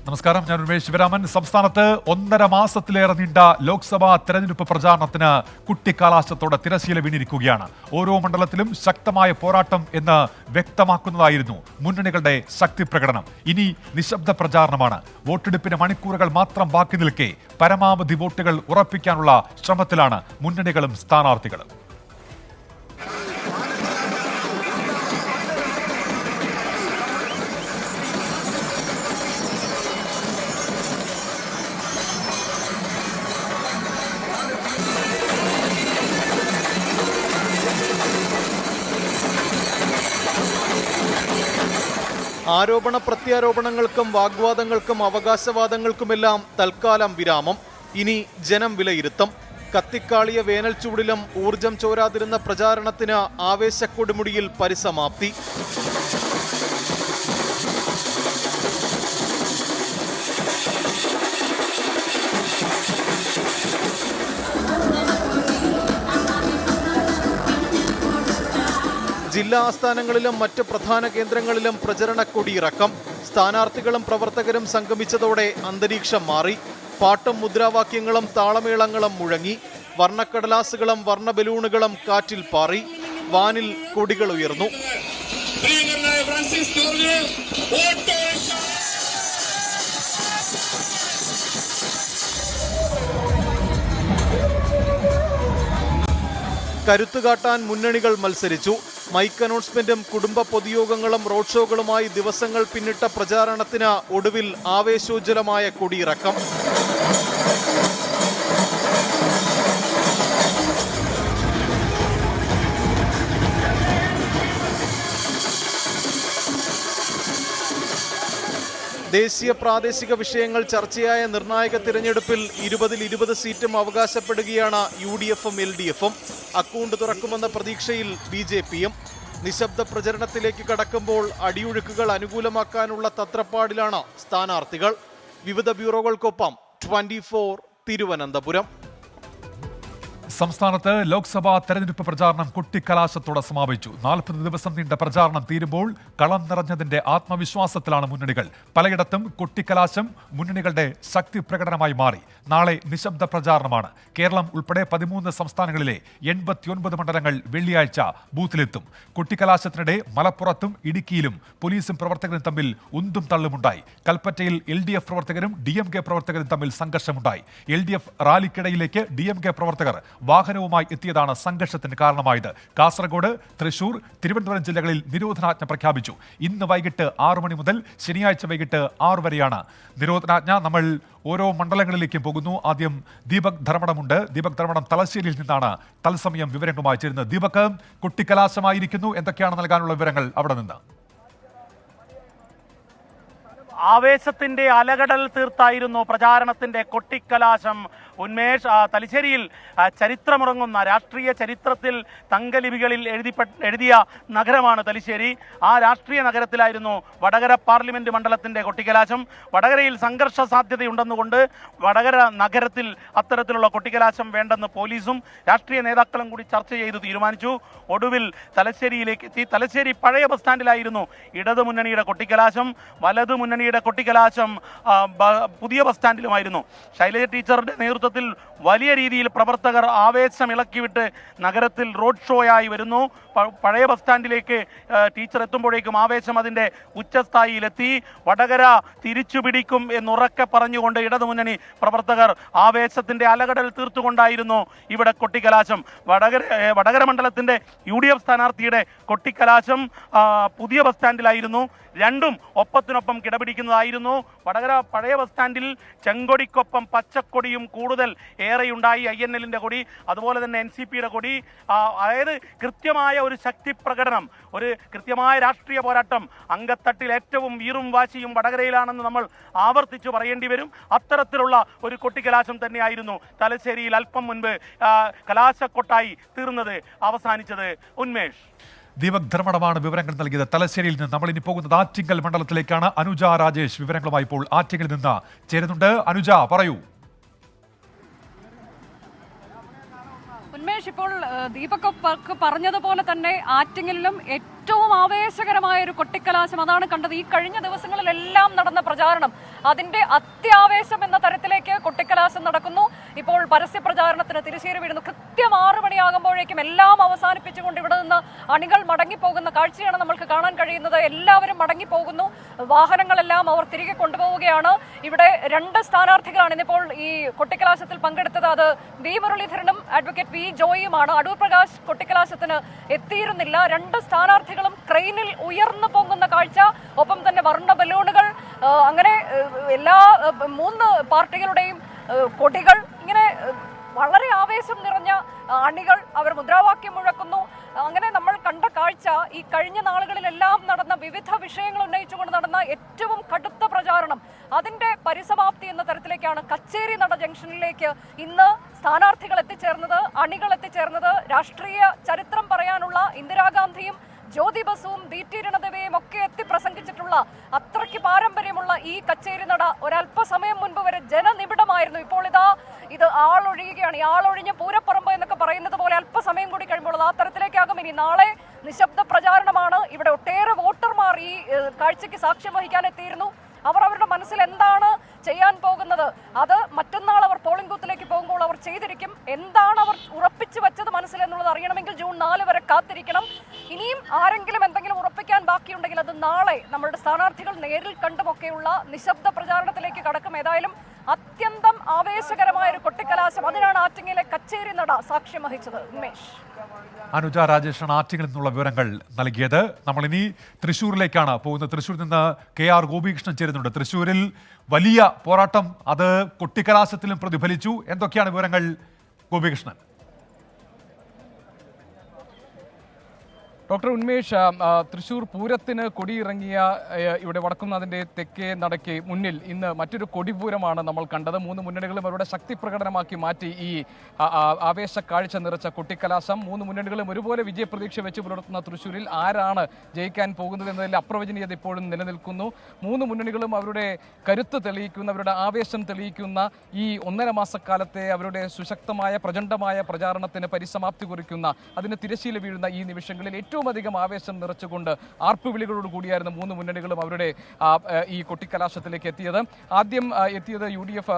നമസ്കാരം, ഞാൻ ഉമേഷ് ശിവരാമൻ. സംസ്ഥാനത്ത് 1.5 മാസത്തിലേറെ നീണ്ട ലോക്സഭാ തെരഞ്ഞെടുപ്പ് പ്രചാരണത്തിന് കുട്ടിക്കാലാശത്തോടെ തിരശ്ശീല വീണിരിക്കുകയാണ്. ഓരോ മണ്ഡലത്തിലും ശക്തമായ പോരാട്ടം എന്ന് വ്യക്തമാക്കുന്നതായിരുന്നു മുന്നണികളുടെ ശക്തി പ്രകടനം. ഇനി നിശബ്ദ പ്രചാരണമാണ്. വോട്ടെടുപ്പിന് മണിക്കൂറുകൾ മാത്രം ബാക്കി നിൽക്കെ പരമാവധി വോട്ടുകൾ ഉറപ്പിക്കാനുള്ള ശ്രമത്തിലാണ് മുന്നണികളും സ്ഥാനാർത്ഥികളും. ആരോപണ പ്രത്യാരോപണങ്ങൾക്കും വാഗ്വാദങ്ങൾക്കും അവകാശവാദങ്ങൾക്കുമെല്ലാം തൽക്കാലം വിരാമം. ഇനി ജനം വിലയിരുത്തും. കത്തിക്കാളിയ വേനൽ ചൂടിലും ഊർജം ചോരാതിരുന്ന പ്രചാരണത്തിന് ആവേശക്കൊടുമുടിയിൽ പരിസമാപ്തി. ജില്ലാ ആസ്ഥാനങ്ങളിലും മറ്റ് പ്രധാന കേന്ദ്രങ്ങളിലും പ്രചരണ കൊടിയിറക്കം. സ്ഥാനാർത്ഥികളും പ്രവർത്തകരും സംഗമിച്ചതോടെ അന്തരീക്ഷം മാറി. പാട്ടും മുദ്രാവാക്യങ്ങളും താളമേളങ്ങളും മുഴങ്ങി. വർണ്ണക്കടലാസുകളും വർണ്ണ ബലൂണുകളും കാറ്റിൽ പാറി. വാനിൽ കൊടികൾ ഉയർന്നു. കരുത്തുകാട്ടാൻ മുന്നണികൾ മത്സരിച്ചു. മൈക്ക് അനൗൺസ്മെന്റും കുടുംബ പൊതുയോഗങ്ങളും റോഡ് ഷോകളുമായി ദിവസങ്ങൾ പിന്നിട്ട പ്രചാരണത്തിന് ഒടുവിൽ ആവേശോജ്വലമായ കൊടിയിറക്കം. ദേശീയ പ്രാദേശിക വിഷയങ്ങൾ ചർച്ചയായ നിർണായക തിരഞ്ഞെടുപ്പിൽ 20-20 സീറ്റും അവകാശപ്പെടുകയാണ് UDF-ഉം LDF-ഉം. അക്കൗണ്ട് തുറക്കുമെന്ന പ്രതീക്ഷയിൽ BJP-യും. നിശബ്ദ പ്രചരണത്തിലേക്ക് കടക്കുമ്പോൾ അടിയൊഴുക്കുകൾ അനുകൂലമാക്കാനുള്ള തത്രപ്പാടിലാണ് സ്ഥാനാർത്ഥികൾ. വിവിധ ബ്യൂറോകൾക്കൊപ്പം 24 തിരുവനന്തപുരം. സംസ്ഥാനത്ത് ലോക്സഭാ തെരഞ്ഞെടുപ്പ് പ്രചാരണം കൊട്ടിക്കലാശത്തോടെ സമാപിച്ചു. 40 ദിവസം നീണ്ട പ്രചാരണം തീരുമ്പോൾ കളം നിറഞ്ഞതിന്റെ ആത്മവിശ്വാസത്തിലാണ് മുന്നണികൾ. പലയിടത്തും കൊട്ടിക്കലാശം മുന്നണികളുടെ ശക്തി പ്രകടനമായി മാറി. നാളെ നിശബ്ദ പ്രചാരണമാണ്. കേരളം ഉൾപ്പെടെ 13 സംസ്ഥാനങ്ങളിലെ 89 മണ്ഡലങ്ങൾ വെള്ളിയാഴ്ച ബൂത്തിലെത്തും. കൊട്ടിക്കലാശത്തിനിടെ മലപ്പുറത്തും ഇടുക്കിയിലും പോലീസും പ്രവർത്തകരും തമ്മിൽ ഉന്തും തള്ളുമുണ്ടായി. കൽപ്പറ്റയിൽ LDF പ്രവർത്തകരും DMK പ്രവർത്തകരും തമ്മിൽ സംഘർഷമുണ്ടായി. LDF റാലിക്കിടയിലേക്ക് DMK പ്രവർത്തകർ വാഹനവുമായി എത്തിയതാണ് സംഘർഷത്തിന് കാരണമായത്. കാസർഗോഡ്, തൃശൂർ, തിരുവനന്തപുരം ജില്ലകളിൽ നിരോധനാജ്ഞ പ്രഖ്യാപിച്ചു. ഇന്ന് വൈകിട്ട് 6 മണി മുതൽ ശനിയാഴ്ച വൈകിട്ട് 6 വരെയാണ് നിരോധനാജ്ഞ. നമ്മൾ ഓരോ മണ്ഡലങ്ങളിലേക്കും പോകുന്നു. ആദ്യം ദീപക് ധർമ്മടമുണ്ട്. ദീപക് ധർമ്മടം തലശ്ശേരിയിൽ നിന്നാണ് തത്സമയം വിവരങ്ങളുമായി ചേരുന്നത്. ദീപക്, കൊട്ടിക്കലാശമായിരിക്കുന്നു. എന്തൊക്കെയാണ് നൽകാനുള്ള വിവരങ്ങൾ അവിടെ നിന്ന്? ആവേശത്തിന്റെ അലകടൽ തീർത്തായിരുന്നു പ്രചാരണത്തിന്റെ കൊട്ടിക്കലാശം. ഉന്മേഷ്, തലശ്ശേരിയിൽ ചരിത്രമുറങ്ങുന്ന, രാഷ്ട്രീയ ചരിത്രത്തിൽ തങ്കലിപികളിൽ എഴുതിയ നഗരമാണ് തലശ്ശേരി. ആ രാഷ്ട്രീയ നഗരത്തിലായിരുന്നു വടകര പാർലമെന്റ് മണ്ഡലത്തിന്റെ കൊട്ടിക്കലാശം. വടകരയിൽ സംഘർഷ സാധ്യതയുണ്ടെന്നുകൊണ്ട് വടകര നഗരത്തിൽ അത്തരത്തിലുള്ള കൊട്ടിക്കലാശം വേണ്ടെന്ന് പോലീസും രാഷ്ട്രീയ നേതാക്കളും കൂടി ചർച്ച ചെയ്ത് തീരുമാനിച്ചു. ഒടുവിൽ തലശ്ശേരിയിലേക്ക് എത്തി. തലശ്ശേരി പഴയ ബസ് സ്റ്റാൻഡിലായിരുന്നു ഇടതു മുന്നണിയുടെ കൊട്ടിക്കലാശം. വലതു മുന്നണിയുടെ കൊട്ടിക്കലാശം പുതിയ ബസ് സ്റ്റാൻഡിലുമായിരുന്നു. ശൈലജ ടീച്ചറുടെ നേതൃത്വത്തിൽ വലിയ രീതിയിൽ പ്രവർത്തകർ ആവേശം ഇളക്കിവിട്ട് നഗരത്തിൽ റോഡ് ഷോയായി വരുന്നു. പഴയ ബസ് സ്റ്റാൻഡിലേക്ക് ടീച്ചർ എത്തുമ്പോഴേക്കും ആവേശം അതിൻ്റെ ഉച്ചസ്ഥായിയിലെത്തി. വടകര തിരിച്ചു പിടിക്കും എന്നുറക്കെ പറഞ്ഞുകൊണ്ട് ഇടതുമുന്നണി പ്രവർത്തകർ ആവേശത്തിന്റെ അലകടൽ തീർത്തുകൊണ്ടായിരുന്നു ഇവിടെ കൊട്ടിക്കലാശം. വടകര മണ്ഡലത്തിന്റെ UDF സ്ഥാനാർത്ഥിയുടെ കൊട്ടിക്കലാശം പുതിയ ബസ് സ്റ്റാൻഡിലായിരുന്നു. രണ്ടും ഒപ്പത്തിനൊപ്പം കിടപിടിക്കുന്നതായിരുന്നു. വടകര പഴയ ബസ് സ്റ്റാൻഡിൽ ചെങ്കൊടിക്കൊപ്പം പച്ചക്കൊടിയും കൂടുതൽ ഏറെയുണ്ടായി. INL-ന്റെ കൊടി, അതുപോലെ തന്നെ NCP-യുടെ കൊടി. അതായത് കൃത്യമായ ഒരു ശക്തി പ്രകടനം, ഒരു കൃത്യമായ രാഷ്ട്രീയ പോരാട്ടം. അങ്കത്തട്ടിൽ ഏറ്റവും വീറും വാശിയും വടകരയിലാണെന്ന് നമ്മൾ ആവർത്തിച്ചു പറയേണ്ടി വരും. അത്തരത്തിലുള്ള ഒരു കൊട്ടിക്കലാശം തന്നെയായിരുന്നു തലശ്ശേരിയിൽ അല്പം മുൻപ് കലാശക്കൊട്ടായി തീർന്നത്, അവസാനിച്ചത്. ഉന്മേഷ്, ദീപക് ധർമ്മടമാണ് വിവരങ്ങൾ നൽകിയത്. തലശ്ശേരിയിൽ നിന്ന് നമ്മൾ ഇനി പോകുന്നത് ആറ്റിങ്ങൽ മണ്ഡലത്തിലേക്കാണ്. അനുജ രാജേഷ് വിവരങ്ങളുമായി ഇപ്പോൾ ആറ്റിങ്ങൽ നിന്ന് ചേരുന്നുണ്ട്. അനുജ, പറയൂ. ഉന്മേഷ്, ഇപ്പോൾ ഇപ്പോൾ ദീപക് പറഞ്ഞതുപോലെ തന്നെ ആറ്റിങ്ങലിലും ഏറ്റവും ആവേശകരമായ ഒരു കൊട്ടിക്കലാശം അതാണ് കണ്ടത്. ഈ കഴിഞ്ഞ ദിവസങ്ങളിലെല്ലാം നടന്ന പ്രചാരണം അതിന്റെ അത്യാവേശം എന്ന തരത്തിലേക്ക് കൊട്ടിക്കലാശം നടക്കുന്നു. ഇപ്പോൾ പരസ്യ പ്രചാരണത്തിന് തിരശ്ശീല വീഴുന്നു. കൃത്യം 6 മണിയാകുമ്പോഴേക്കും എല്ലാം അവസാനിപ്പിച്ചുകൊണ്ട് ഇവിടെ നിന്ന് അണികൾ മടങ്ങിപ്പോകുന്ന കാഴ്ചയാണ് നമ്മൾക്ക് കാണാൻ കഴിയുന്നത്. എല്ലാവരും മടങ്ങിപ്പോകുന്നു. വാഹനങ്ങളെല്ലാം അവർ തിരികെ കൊണ്ടുപോവുകയാണ്. ഇവിടെ 2 സ്ഥാനാർത്ഥികളാണ് ഇന്നിപ്പോൾ ഈ കൊട്ടിക്കലാശത്തിൽ പങ്കെടുത്തത്. അത് വി മുരളീധരനും അഡ്വക്കേറ്റ് വി ജോയിയുമാണ്. അടൂർ പ്രകാശ് കൊട്ടിക്കലാശത്തിന് എത്തിയിരുന്നില്ല. 2 സ്ഥാനാർത്ഥികളും ക്രെയിനിൽ ഉയർന്നു പൊങ്ങുന്ന കാഴ്ച, ഒപ്പം തന്നെ വർണ്ണ ബലൂണുകൾ, അങ്ങനെ എല്ലാ 3 പാർട്ടികളുടെയും കൊടികൾ, ഇങ്ങനെ വളരെ ആവേശം നിറഞ്ഞ അണികൾ അവർ മുദ്രാവാക്യം മുഴക്കുന്നു. അങ്ങനെ നമ്മൾ കണ്ട കാഴ്ച ഈ കഴിഞ്ഞ നാളുകളിലെല്ലാം നടന്ന വിവിധ വിഷയങ്ങൾ ഉന്നയിച്ചുകൊണ്ട് നടന്ന ഏറ്റവും കടുത്ത പ്രചാരണം അതിന്റെ പരിസമാപ്തി എന്ന തരത്തിലേക്കാണ് കച്ചേരി നട ജംഗ്ഷനിലേക്ക് ഇന്ന് സ്ഥാനാർത്ഥികൾ എത്തിച്ചേർന്നത്, അണികൾ എത്തിച്ചേർന്നത്. രാഷ്ട്രീയ ചരിത്രം പറയാനുള്ള ഇന്ദിരാഗാന്ധിയും ജ്യോതി ബസുവും BT രണദേവയും ഒക്കെ എത്തി പ്രസംഗിച്ചിട്ടുള്ള അത്രയ്ക്ക് പാരമ്പര്യമുള്ള ഈ കച്ചേരി നട ഒരല്പസമയം മുൻപ് വരെ ജനനിബിഡമായിരുന്നു. ഇപ്പോൾ ഇത് ആളൊഴിയുകയാണ്. ഈ ആളൊഴിഞ്ഞ പൂരപ്പറമ്പ് എന്നൊക്കെ പറയുന്നത് പോലെ അല്പസമയം കൂടി കഴിയുമ്പോൾ ആ തരത്തിലേക്കാകും. ഇനി നാളെ നിശബ്ദ പ്രചാരണമാണ്. ഇവിടെ ഒട്ടേറെ വോട്ടർമാർ ഈ കാഴ്ചയ്ക്ക് സാക്ഷ്യം വഹിക്കാൻ എത്തിയിരുന്നു. അവർ അവരുടെ മനസ്സിൽ എന്താണ് ചെയ്യാൻ പോകുന്നത് അത് മറ്റന്നാൾ അവർ പോളിംഗ് ബൂത്തിലേക്ക് പോകുമ്പോൾ അവർ ചെയ്തിരിക്കും. എന്താണ് അവർ ഉറപ്പിച്ചു വെച്ചത് മനസ്സിലെന്നുള്ളത് അറിയണമെങ്കിൽ ജൂൺ 4 വരെ കാത്തിരിക്കണം. ഇനിയും ആരെങ്കിലും എന്തെങ്കിലും ഉറപ്പിക്കാൻ ബാക്കിയുണ്ടെങ്കിൽ അത് നാളെ നമ്മളുടെ സ്ഥാനാർത്ഥികൾ നേരിൽ കണ്ടുമൊക്കെയുള്ള നിശബ്ദ പ്രചാരണത്തിലേക്ക് കടക്കും. ഏതായാലും അത്യന്തം ആവേശകരമായ ഒരു കൊട്ടിക്കലാശം, അതിനാണ് ആറ്റിങ്ങലിലെ കച്ചേരി നട സാക്ഷ്യം വഹിച്ചത്. ഉമേഷ്. അനുജ രാജേഷാണ് ആറ്റിങ്ങിൽ നിന്നുള്ള വിവരങ്ങൾ നൽകിയത്. നമ്മൾ ഇനി തൃശ്ശൂരിലേക്കാണ് പോകുന്നത്. തൃശ്ശൂരിൽ നിന്ന് KR ഗോപികൃഷ്ണൻ ചേരുന്നുണ്ട്. തൃശ്ശൂരിൽ വലിയ പോരാട്ടം, അത് കൊട്ടിക്കലാശത്തിലും പ്രതിഫലിച്ചു. എന്തൊക്കെയാണ് വിവരങ്ങൾ ഗോപികൃഷ്ണൻ? ഡോക്ടർ ഉന്മേഷ്, തൃശ്ശൂർ പൂരത്തിന് കൊടിയിറങ്ങിയ ഇവിടെ വടക്കുന്നാഥിൻ്റെ തെക്കേ നടയ്ക്ക് മുന്നിൽ ഇന്ന് മറ്റൊരു കൊടിപൂരമാണ് നമ്മൾ കണ്ടത്. 3 മുന്നണികളും അവരുടെ ശക്തി പ്രകടനമാക്കി മാറ്റി ഈ ആവേശ കാഴ്ച നിറച്ച കൊട്ടിക്കലാശം. 3 മുന്നണികളും ഒരുപോലെ വിജയപ്രതീക്ഷ വെച്ച് പുലർത്തുന്ന തൃശ്ശൂരിൽ ആരാണ് ജയിക്കാൻ പോകുന്നത് എന്നതിൽ അപ്രവചനീയത ഇപ്പോഴും നിലനിൽക്കുന്നു. 3 മുന്നണികളും അവരുടെ കരുത്ത് തെളിയിക്കുന്ന, അവരുടെ ആവേശം തെളിയിക്കുന്ന ഈ 1.5 മാസക്കാലത്തെ അവരുടെ സുശക്തമായ പ്രചണ്ഡമായ പ്രചാരണത്തിന് പരിസമാപ്തി കുറിക്കുന്ന, അതിന് തിരശ്ശീല വീഴുന്ന ഈ നിമിഷങ്ങളിൽ ഏറ്റവും അധികം ആവേശം നിറച്ചുകൊണ്ട് ആർപ്പുവിളികളോട് കൂടിയായിരുന്നു 3 മുന്നണികളും അവരുടെ ഈ കൊട്ടിക്കലാശത്തിലേക്ക് എത്തിയത്. ആദ്യം എത്തിയത് UDF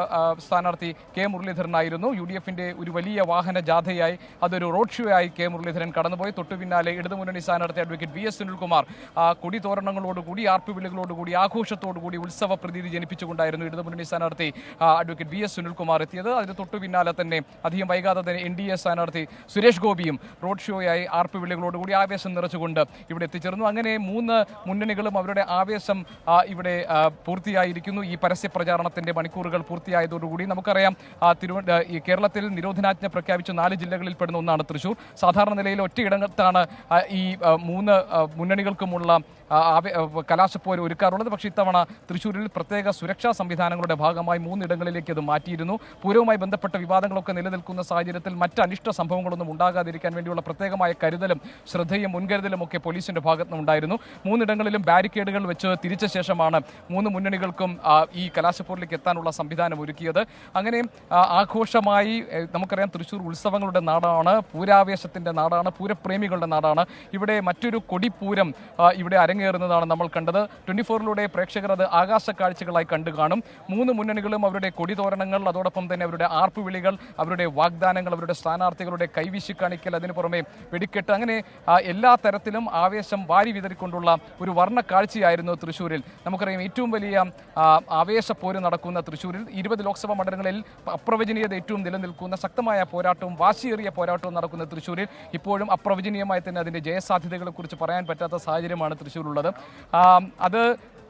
സ്ഥാനാർത്ഥി K മുരളീധരനായിരുന്നു. UDFിന്റെ ഒരു വലിയ വാഹന ജാഥയായി, അതൊരു റോഡ് ഷോ ആയി K മുരളീധരൻ കടന്നുപോയി. തൊട്ടു പിന്നാലെ ഇടതുമുന്നണി സ്ഥാനാർത്ഥി അഡ്വക്കേറ്റ് VS സുനിൽകുമാർ കൊടി തോരണങ്ങളോടുകൂടി, ആർപ്പുവിളികളോടുകൂടി, ആഘോഷത്തോടുകൂടി, ഉത്സവ പ്രതീതി ജനിപ്പിച്ചുകൊണ്ടായിരുന്നു ഇടതുമുന്നണി സ്ഥാനാർത്ഥി അഡ്വക്കേറ്റ് VS സുനിൽകുമാർ എത്തിയത്. അതിന് തൊട്ടു പിന്നാലെ തന്നെ അധികം വൈകാതെ തന്നെ NDA സ്ഥാനാർത്ഥി സുരേഷ് ഗോപിയും റോഡ് ഷോയായി ആർപ്പുവിളികളോടുകൂടി ആവേശം നിറച്ചുകൊണ്ട് ഇവിടെ എത്തിച്ചേർന്നു. അങ്ങനെ 3 മുന്നണികളും അവരുടെ ആവേശം ഇവിടെ പൂർത്തിയായിരിക്കുന്നു. ഈ പരസ്യ പ്രചാരണത്തിന്റെ മണിക്കൂറുകൾ പൂർത്തിയായതോടുകൂടി നമുക്കറിയാം, ഈ കേരളത്തിൽ നിരോധനാജ്ഞ പ്രഖ്യാപിച്ച 4 ജില്ലകളിൽ പെടുന്ന ഒന്നാണ് തൃശ്ശൂർ. സാധാരണ നിലയിൽ ഒറ്റയിടത്താണ് ഈ 3 മുന്നണികൾക്കുമുള്ള കലാശപ്പോര് ഒരുക്കാറുള്ളത്. പക്ഷേ ഇത്തവണ തൃശ്ശൂരിൽ പ്രത്യേക സുരക്ഷാ സംവിധാനങ്ങളുടെ ഭാഗമായി 3 ഇടങ്ങളിലേക്ക് അത് മാറ്റിയിരുന്നു. പൂരവുമായി ബന്ധപ്പെട്ട വിവാദങ്ങളൊക്കെ നിലനിൽക്കുന്ന സാഹചര്യത്തിൽ മറ്റ് അനിഷ്ട സംഭവങ്ങളൊന്നും ഉണ്ടാകാതിരിക്കാൻ വേണ്ടിയുള്ള പ്രത്യേകമായ കരുതലും ശ്രദ്ധയും മുൻകരുതലും ഒക്കെ പോലീസിന്റെ ഭാഗത്ത് നിന്നുണ്ടായിരുന്നു. 3 ഇടങ്ങളിലും ബാരിക്കേഡുകൾ വെച്ച് തിരിച്ച ശേഷമാണ് 3 മുന്നണികൾക്കും ഈ കലാശപ്പോരിലേക്ക് എത്താനുള്ള സംവിധാനം ഒരുക്കിയത്. അങ്ങനെ ആഘോഷമായി, നമുക്കറിയാം തൃശ്ശൂർ ഉത്സവങ്ങളുടെ നാടാണ്, പൂരാവേശത്തിന്റെ നാടാണ്, പൂരപ്രേമികളുടെ നാടാണ്. ഇവിടെ മറ്റൊരു കൊടിപ്പൂരം ഇവിടെ അരങ്ങേറുന്നതാണ് നമ്മൾ കണ്ടത്. 24-ലൂടെ പ്രേക്ഷകർ അത് ആകാശ കാഴ്ചകളായി കണ്ടു കാണും. 3 മുന്നണികളും അവരുടെ കൊടിതോരണങ്ങൾ, അതോടൊപ്പം തന്നെ അവരുടെ ആർപ്പുവിളികൾ, അവരുടെ വാഗ്ദാനങ്ങൾ, അവരുടെ സ്ഥാനാർത്ഥികളുടെ കൈവീശി കാണിക്കൽ, അതിന് പുറമെ വെടിക്കെട്ട്, അങ്ങനെ എല്ലാ തരത്തിലും ആവേശം വാരി വിതറിക്കൊണ്ടുള്ള ഒരു വർണ്ണ കാഴ്ചയായിരുന്നു തൃശ്ശൂരിൽ. നമുക്കറിയാം ഏറ്റവും വലിയ ആവേശപ്പോര് നടക്കുന്ന തൃശ്ശൂരിൽ 20 ലോക്സഭാ മണ്ഡലങ്ങളിൽ അപ്രവചനീയത ഏറ്റവും നിലനിൽക്കുന്ന ശക്തമായ പോരാട്ടവും വാശിയേറിയ പോരാട്ടവും നടക്കുന്ന തൃശ്ശൂരിൽ ഇപ്പോഴും അപ്രവചനീയമായി തന്നെ അതിൻ്റെ ജയസാധ്യതകളെ കുറിച്ച് പറയാൻ പറ്റാത്ത സാഹചര്യമാണ് തൃശ്ശൂരുള്ളത്. അത്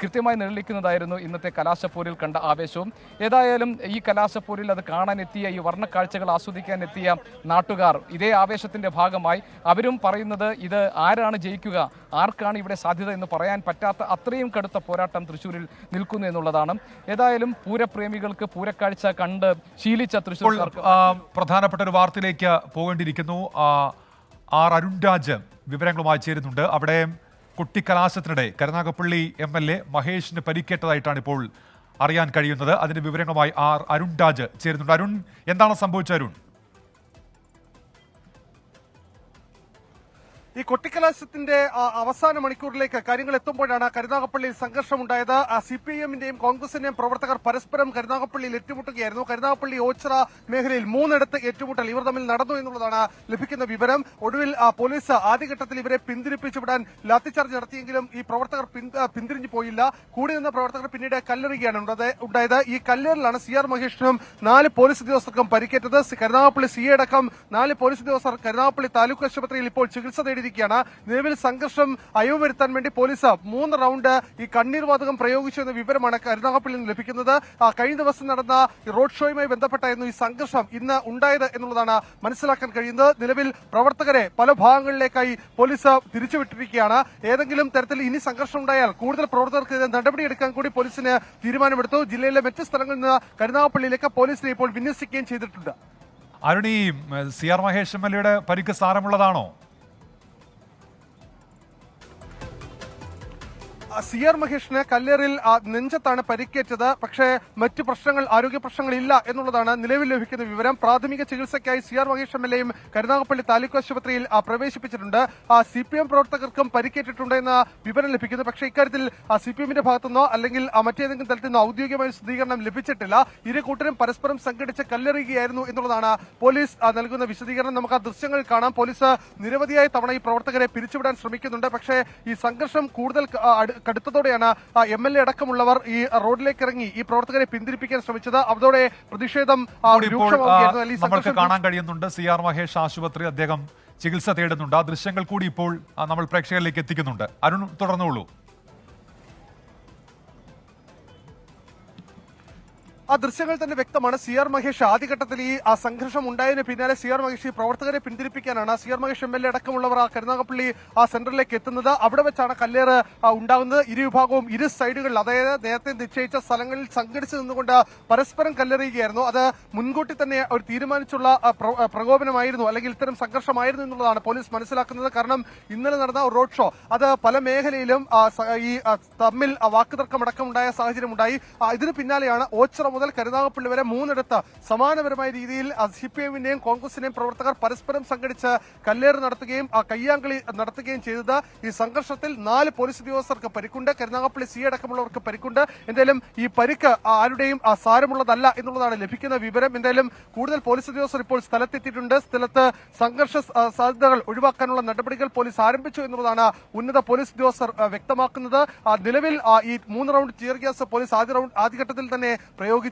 കൃത്യമായി നിലനിൽക്കുന്നതായിരുന്നു ഇന്നത്തെ കലാശപ്പോരിൽ കണ്ട ആവേശവും. ഏതായാലും ഈ കലാശപ്പോരിൽ അത് കാണാനെത്തിയ, ഈ വർണ്ണക്കാഴ്ചകൾ ആസ്വദിക്കാൻ എത്തിയ നാട്ടുകാർ ഇതേ ആവേശത്തിൻ്റെ ഭാഗമായി അവരും പറയുന്നത് ഇത് ആരാണ് ജയിക്കുക, ആർക്കാണ് ഇവിടെ സാധ്യത എന്ന് പറയാൻ പറ്റാത്ത അത്രയും കടുത്ത പോരാട്ടം തൃശ്ശൂരിൽ നിൽക്കുന്നു എന്നുള്ളതാണ്. ഏതായാലും പൂരപ്രേമികൾക്ക് പൂരക്കാഴ്ച കണ്ട് ശീലിച്ച തൃശ്ശൂർക്കാർക്ക് പ്രധാനപ്പെട്ട ഒരു വാർത്തയിലേക്ക് പോകേണ്ടിയിരിക്കുന്നു. അരുൺരാജ് വിവരങ്ങളുമായി ചേരുന്നുണ്ട്. അവിടെ കുട്ടിക്കലാശത്തിനിടെ കരുനാഗപ്പള്ളി MLA മഹേഷിന് പരിക്കേറ്റതായിട്ടാണ് ഇപ്പോൾ അറിയാൻ കഴിയുന്നത്. അതിന്റെ വിവരങ്ങളുമായി അരുൺരാജ് ചേരുന്നുണ്ട്. അരുൺ, എന്താണ് സംഭവിച്ചത്? അരുൺ, ഈ കൊട്ടിക്കലാശത്തിന്റെ അവസാന മണിക്കൂറിലേക്ക് കാര്യങ്ങൾ എത്തുമ്പോഴാണ് കരുനാഗപ്പള്ളിയിൽ സംഘർഷമുണ്ടായത്. CPIMന്റെയും കോൺഗ്രസിന്റെയും പ്രവർത്തകർ പരസ്പരം കരുനാഗപ്പള്ളിയിൽ ഏറ്റുമുട്ടുകയായിരുന്നു. കരുനാഗപ്പള്ളി ഓച്ചിറ മേഖലയിൽ 3 ഇടത്ത് ഏറ്റുമുട്ടൽ ഇവർ തമ്മിൽ നടന്നു എന്നുള്ളതാണ് ലഭിക്കുന്ന വിവരം. ഒടുവിൽ പോലീസ് ആദ്യഘട്ടത്തിൽ ഇവരെ പിന്തിരിപ്പിച്ചു വിടാൻ ലാത്തിചാർജ് നടത്തിയെങ്കിലും ഈ പ്രവർത്തകർ പിന്തിരിഞ്ഞു പോയില്ല. കൂടി നിന്ന പ്രവർത്തകർ പിന്നീട് കല്ലെറിയുകയാണ് ഉണ്ടായത്. ഈ കല്ലേറിലാണ് CR മഹേഷിനും 4 പോലീസ് ഉദ്യോഗസ്ഥർക്കും പരിക്കേറ്റത്. കരുനാഗപ്പള്ളി CA അടക്കം 4 പോലീസ് ഉദ്യോഗസ്ഥർ കരുനാഗപ്പള്ളി താലൂക്ക് ആശുപത്രിയിൽ ഇപ്പോൾ ചികിത്സ തേടിയിരിക്കുകയാണ്. നിലവിൽ സംഘർഷം അയവ് വരുത്താൻ വേണ്ടി പോലീസ് 3 റൗണ്ട് ഈ കണ്ണീർ വാതകം പ്രയോഗിച്ചു എന്ന വിവരമാണ് കരുനാഗപ്പള്ളിയിൽ നിന്ന് ലഭിക്കുന്നത്. കഴിഞ്ഞ ദിവസം നടന്ന റോഡ് ഷോയുമായി ബന്ധപ്പെട്ടായിരുന്നു ഈ സംഘർഷം ഇന്ന് ഉണ്ടായത് എന്നുള്ളതാണ് മനസ്സിലാക്കാൻ കഴിയുന്നത്. നിലവിൽ പ്രവർത്തകരെ പല ഭാഗങ്ങളിലേക്കായി പോലീസ് തിരിച്ചുവിട്ടിരിക്കുകയാണ്. ഏതെങ്കിലും തരത്തിൽ ഇനി സംഘർഷം ഉണ്ടായാൽ കൂടുതൽ പ്രവർത്തകർക്ക് നടപടിയെടുക്കാൻ കൂടി പോലീസിന് തീരുമാനമെടുത്തു. ജില്ലയിലെ മറ്റ് സ്ഥലങ്ങളിൽ നിന്ന് കരുനാഗപ്പള്ളിയിലേക്ക് പോലീസിനെ ഇപ്പോൾ വിന്യസിക്കുകയും ചെയ്തിട്ടുണ്ട്. അരുണി, CR മഹേഷ് MLA പരിക്ക് സാരമുള്ളതാണോ? CR മഹേഷിന് കല്ലേറിൽ നെഞ്ചത്താണ് പരിക്കേറ്റത്. പക്ഷേ മറ്റ് ആരോഗ്യ പ്രശ്നങ്ങളില്ല എന്നുള്ളതാണ് നിലവിൽ ലഭിക്കുന്ന വിവരം. പ്രാഥമിക ചികിത്സയ്ക്കായി CR മഹേഷ് MLAയും കരുനാഗപ്പള്ളി താലൂക്ക് ആശുപത്രിയിൽ പ്രവേശിപ്പിച്ചിട്ടുണ്ട്. CPM പ്രവർത്തകർക്കും പരിക്കേറ്റിട്ടുണ്ട് എന്ന വിവരം ലഭിക്കുന്നു. പക്ഷേ ഇക്കാര്യത്തിൽ CPMന്റെ ഭാഗത്തുനിന്നോ അല്ലെങ്കിൽ മറ്റേതെങ്കിലും തരത്തിൽ നിന്നോ ഔദ്യോഗികമായ സ്ഥിരീകരണം ലഭിച്ചിട്ടില്ല. ഇരു കൂട്ടരും പരസ്പരം സംഘടിച്ച് കല്ലെറിയുകയായിരുന്നു എന്നുള്ളതാണ് പോലീസ് നൽകുന്ന വിശദീകരണം. നമുക്ക് ആ ദൃശ്യങ്ങൾ കാണാം. പോലീസ് നിരവധിയായ തവണ ഈ പ്രവർത്തകരെ പിരിച്ചുവിടാൻ ശ്രമിക്കുന്നുണ്ട്. പക്ഷേ ഈ സംഘർഷം കൂടുതൽ കടുത്തതോടെയാണ് MLA അടക്കമുള്ളവർ ഈ റോഡിലേക്ക് ഇറങ്ങി ഈ പ്രവർത്തകരെ പിന്തിരിപ്പിക്കാൻ ശ്രമിച്ചത്. അതോടെ പ്രതിഷേധം രൂക്ഷമാവുകയായിരുന്നു. നമ്മൾക്ക് കാണാൻ കഴിയുന്നുണ്ട് CR മഹേഷ് ആശുപത്രി, അദ്ദേഹം ചികിത്സ തേടുന്നുണ്ട്. ആ ദൃശ്യങ്ങൾ കൂടി ഇപ്പോൾ നമ്മൾ പ്രേക്ഷകരിലേക്ക് എത്തിക്കുന്നുണ്ട്. അരുൺ, തുടർന്നോളൂ. ആ ദൃശ്യങ്ങൾ തന്നെ വ്യക്തമാണ്. CR മഹേഷ് ആദ്യഘട്ടത്തിൽ ഈ സംഘർഷം ഉണ്ടായതിന് പിന്നാലെ CR മഹേഷ് ഈ പ്രവർത്തകരെ പിന്തിരിപ്പിക്കാനാണ് CR മഹേഷ് MLA അടക്കമുള്ളവർ കരുനാഗപ്പള്ളി സെന്ററിലേക്ക് എത്തുന്നത്. അവിടെ വെച്ചാണ് കല്ലേറ് ഉണ്ടാകുന്നത്. ഇരുവിഭാഗവും ഇരു സൈഡുകളിൽ, അതായത് നേരത്തെ നിശ്ചയിച്ച സ്ഥലങ്ങളിൽ സംഘടിച്ചു നിന്നുകൊണ്ട് പരസ്പരം കല്ലെറിയുകയായിരുന്നു. അത് മുൻകൂട്ടി തന്നെ ഒരു തീരുമാനിച്ചുള്ള പ്രകോപനമായിരുന്നു, അല്ലെങ്കിൽ ഇത്തരം സംഘർഷമായിരുന്നു എന്നുള്ളതാണ് പോലീസ് മനസ്സിലാക്കുന്നത്. കാരണം ഇന്നലെ നടന്ന റോഡ് ഷോ അത് പല മേഖലയിലും ഈ തമ്മിൽ വാക്കുതർക്കമടക്കം ഉണ്ടായ സാഹചര്യം ഉണ്ടായി. ഇതിന് പിന്നാലെയാണ് ഓച്ചിറ മുതൽ കരുനാഗപ്പള്ളി വരെ 3 ഇടത്ത് സമാനപരമായ രീതിയിൽ CPIMന്റെയും കോൺഗ്രസിന്റെയും പ്രവർത്തകർ പരസ്പരം സംഘടിച്ച് കല്ലേറ് നടത്തുകയും കയ്യാങ്കളി നടത്തുകയും ചെയ്തത്. ഈ സംഘർഷത്തിൽ 4 പോലീസ് ഉദ്യോഗസ്ഥർക്ക് പരിക്കുണ്ട്. കരുനാഗപ്പള്ളി CA അടക്കമുള്ളവർക്ക് പരിക്കുണ്ട്. എന്തായാലും ഈ പരിക്ക് ആരുടെയും സാരമുള്ളതല്ല എന്നുള്ളതാണ് ലഭിക്കുന്ന വിവരം. എന്തായാലും കൂടുതൽ പോലീസ് ഉദ്യോഗസ്ഥർ ഇപ്പോൾ സ്ഥലത്തെത്തിയിട്ടുണ്ട്. സ്ഥലത്ത് സംഘർഷ സാധ്യതകൾ ഒഴിവാക്കാനുള്ള നടപടികൾ പോലീസ് ആരംഭിച്ചു എന്നുള്ളതാണ് ഉന്നത പോലീസ് ഉദ്യോഗസ്ഥർ വ്യക്തമാക്കുന്നത്. നിലവിൽ ഈ 3 റൗണ്ട് ടിയർ ഗ്യാസ് പോലീസ് ആദ്യഘട്ടത്തിൽ തന്നെ പ്രയോഗിച്ചിരുന്നു.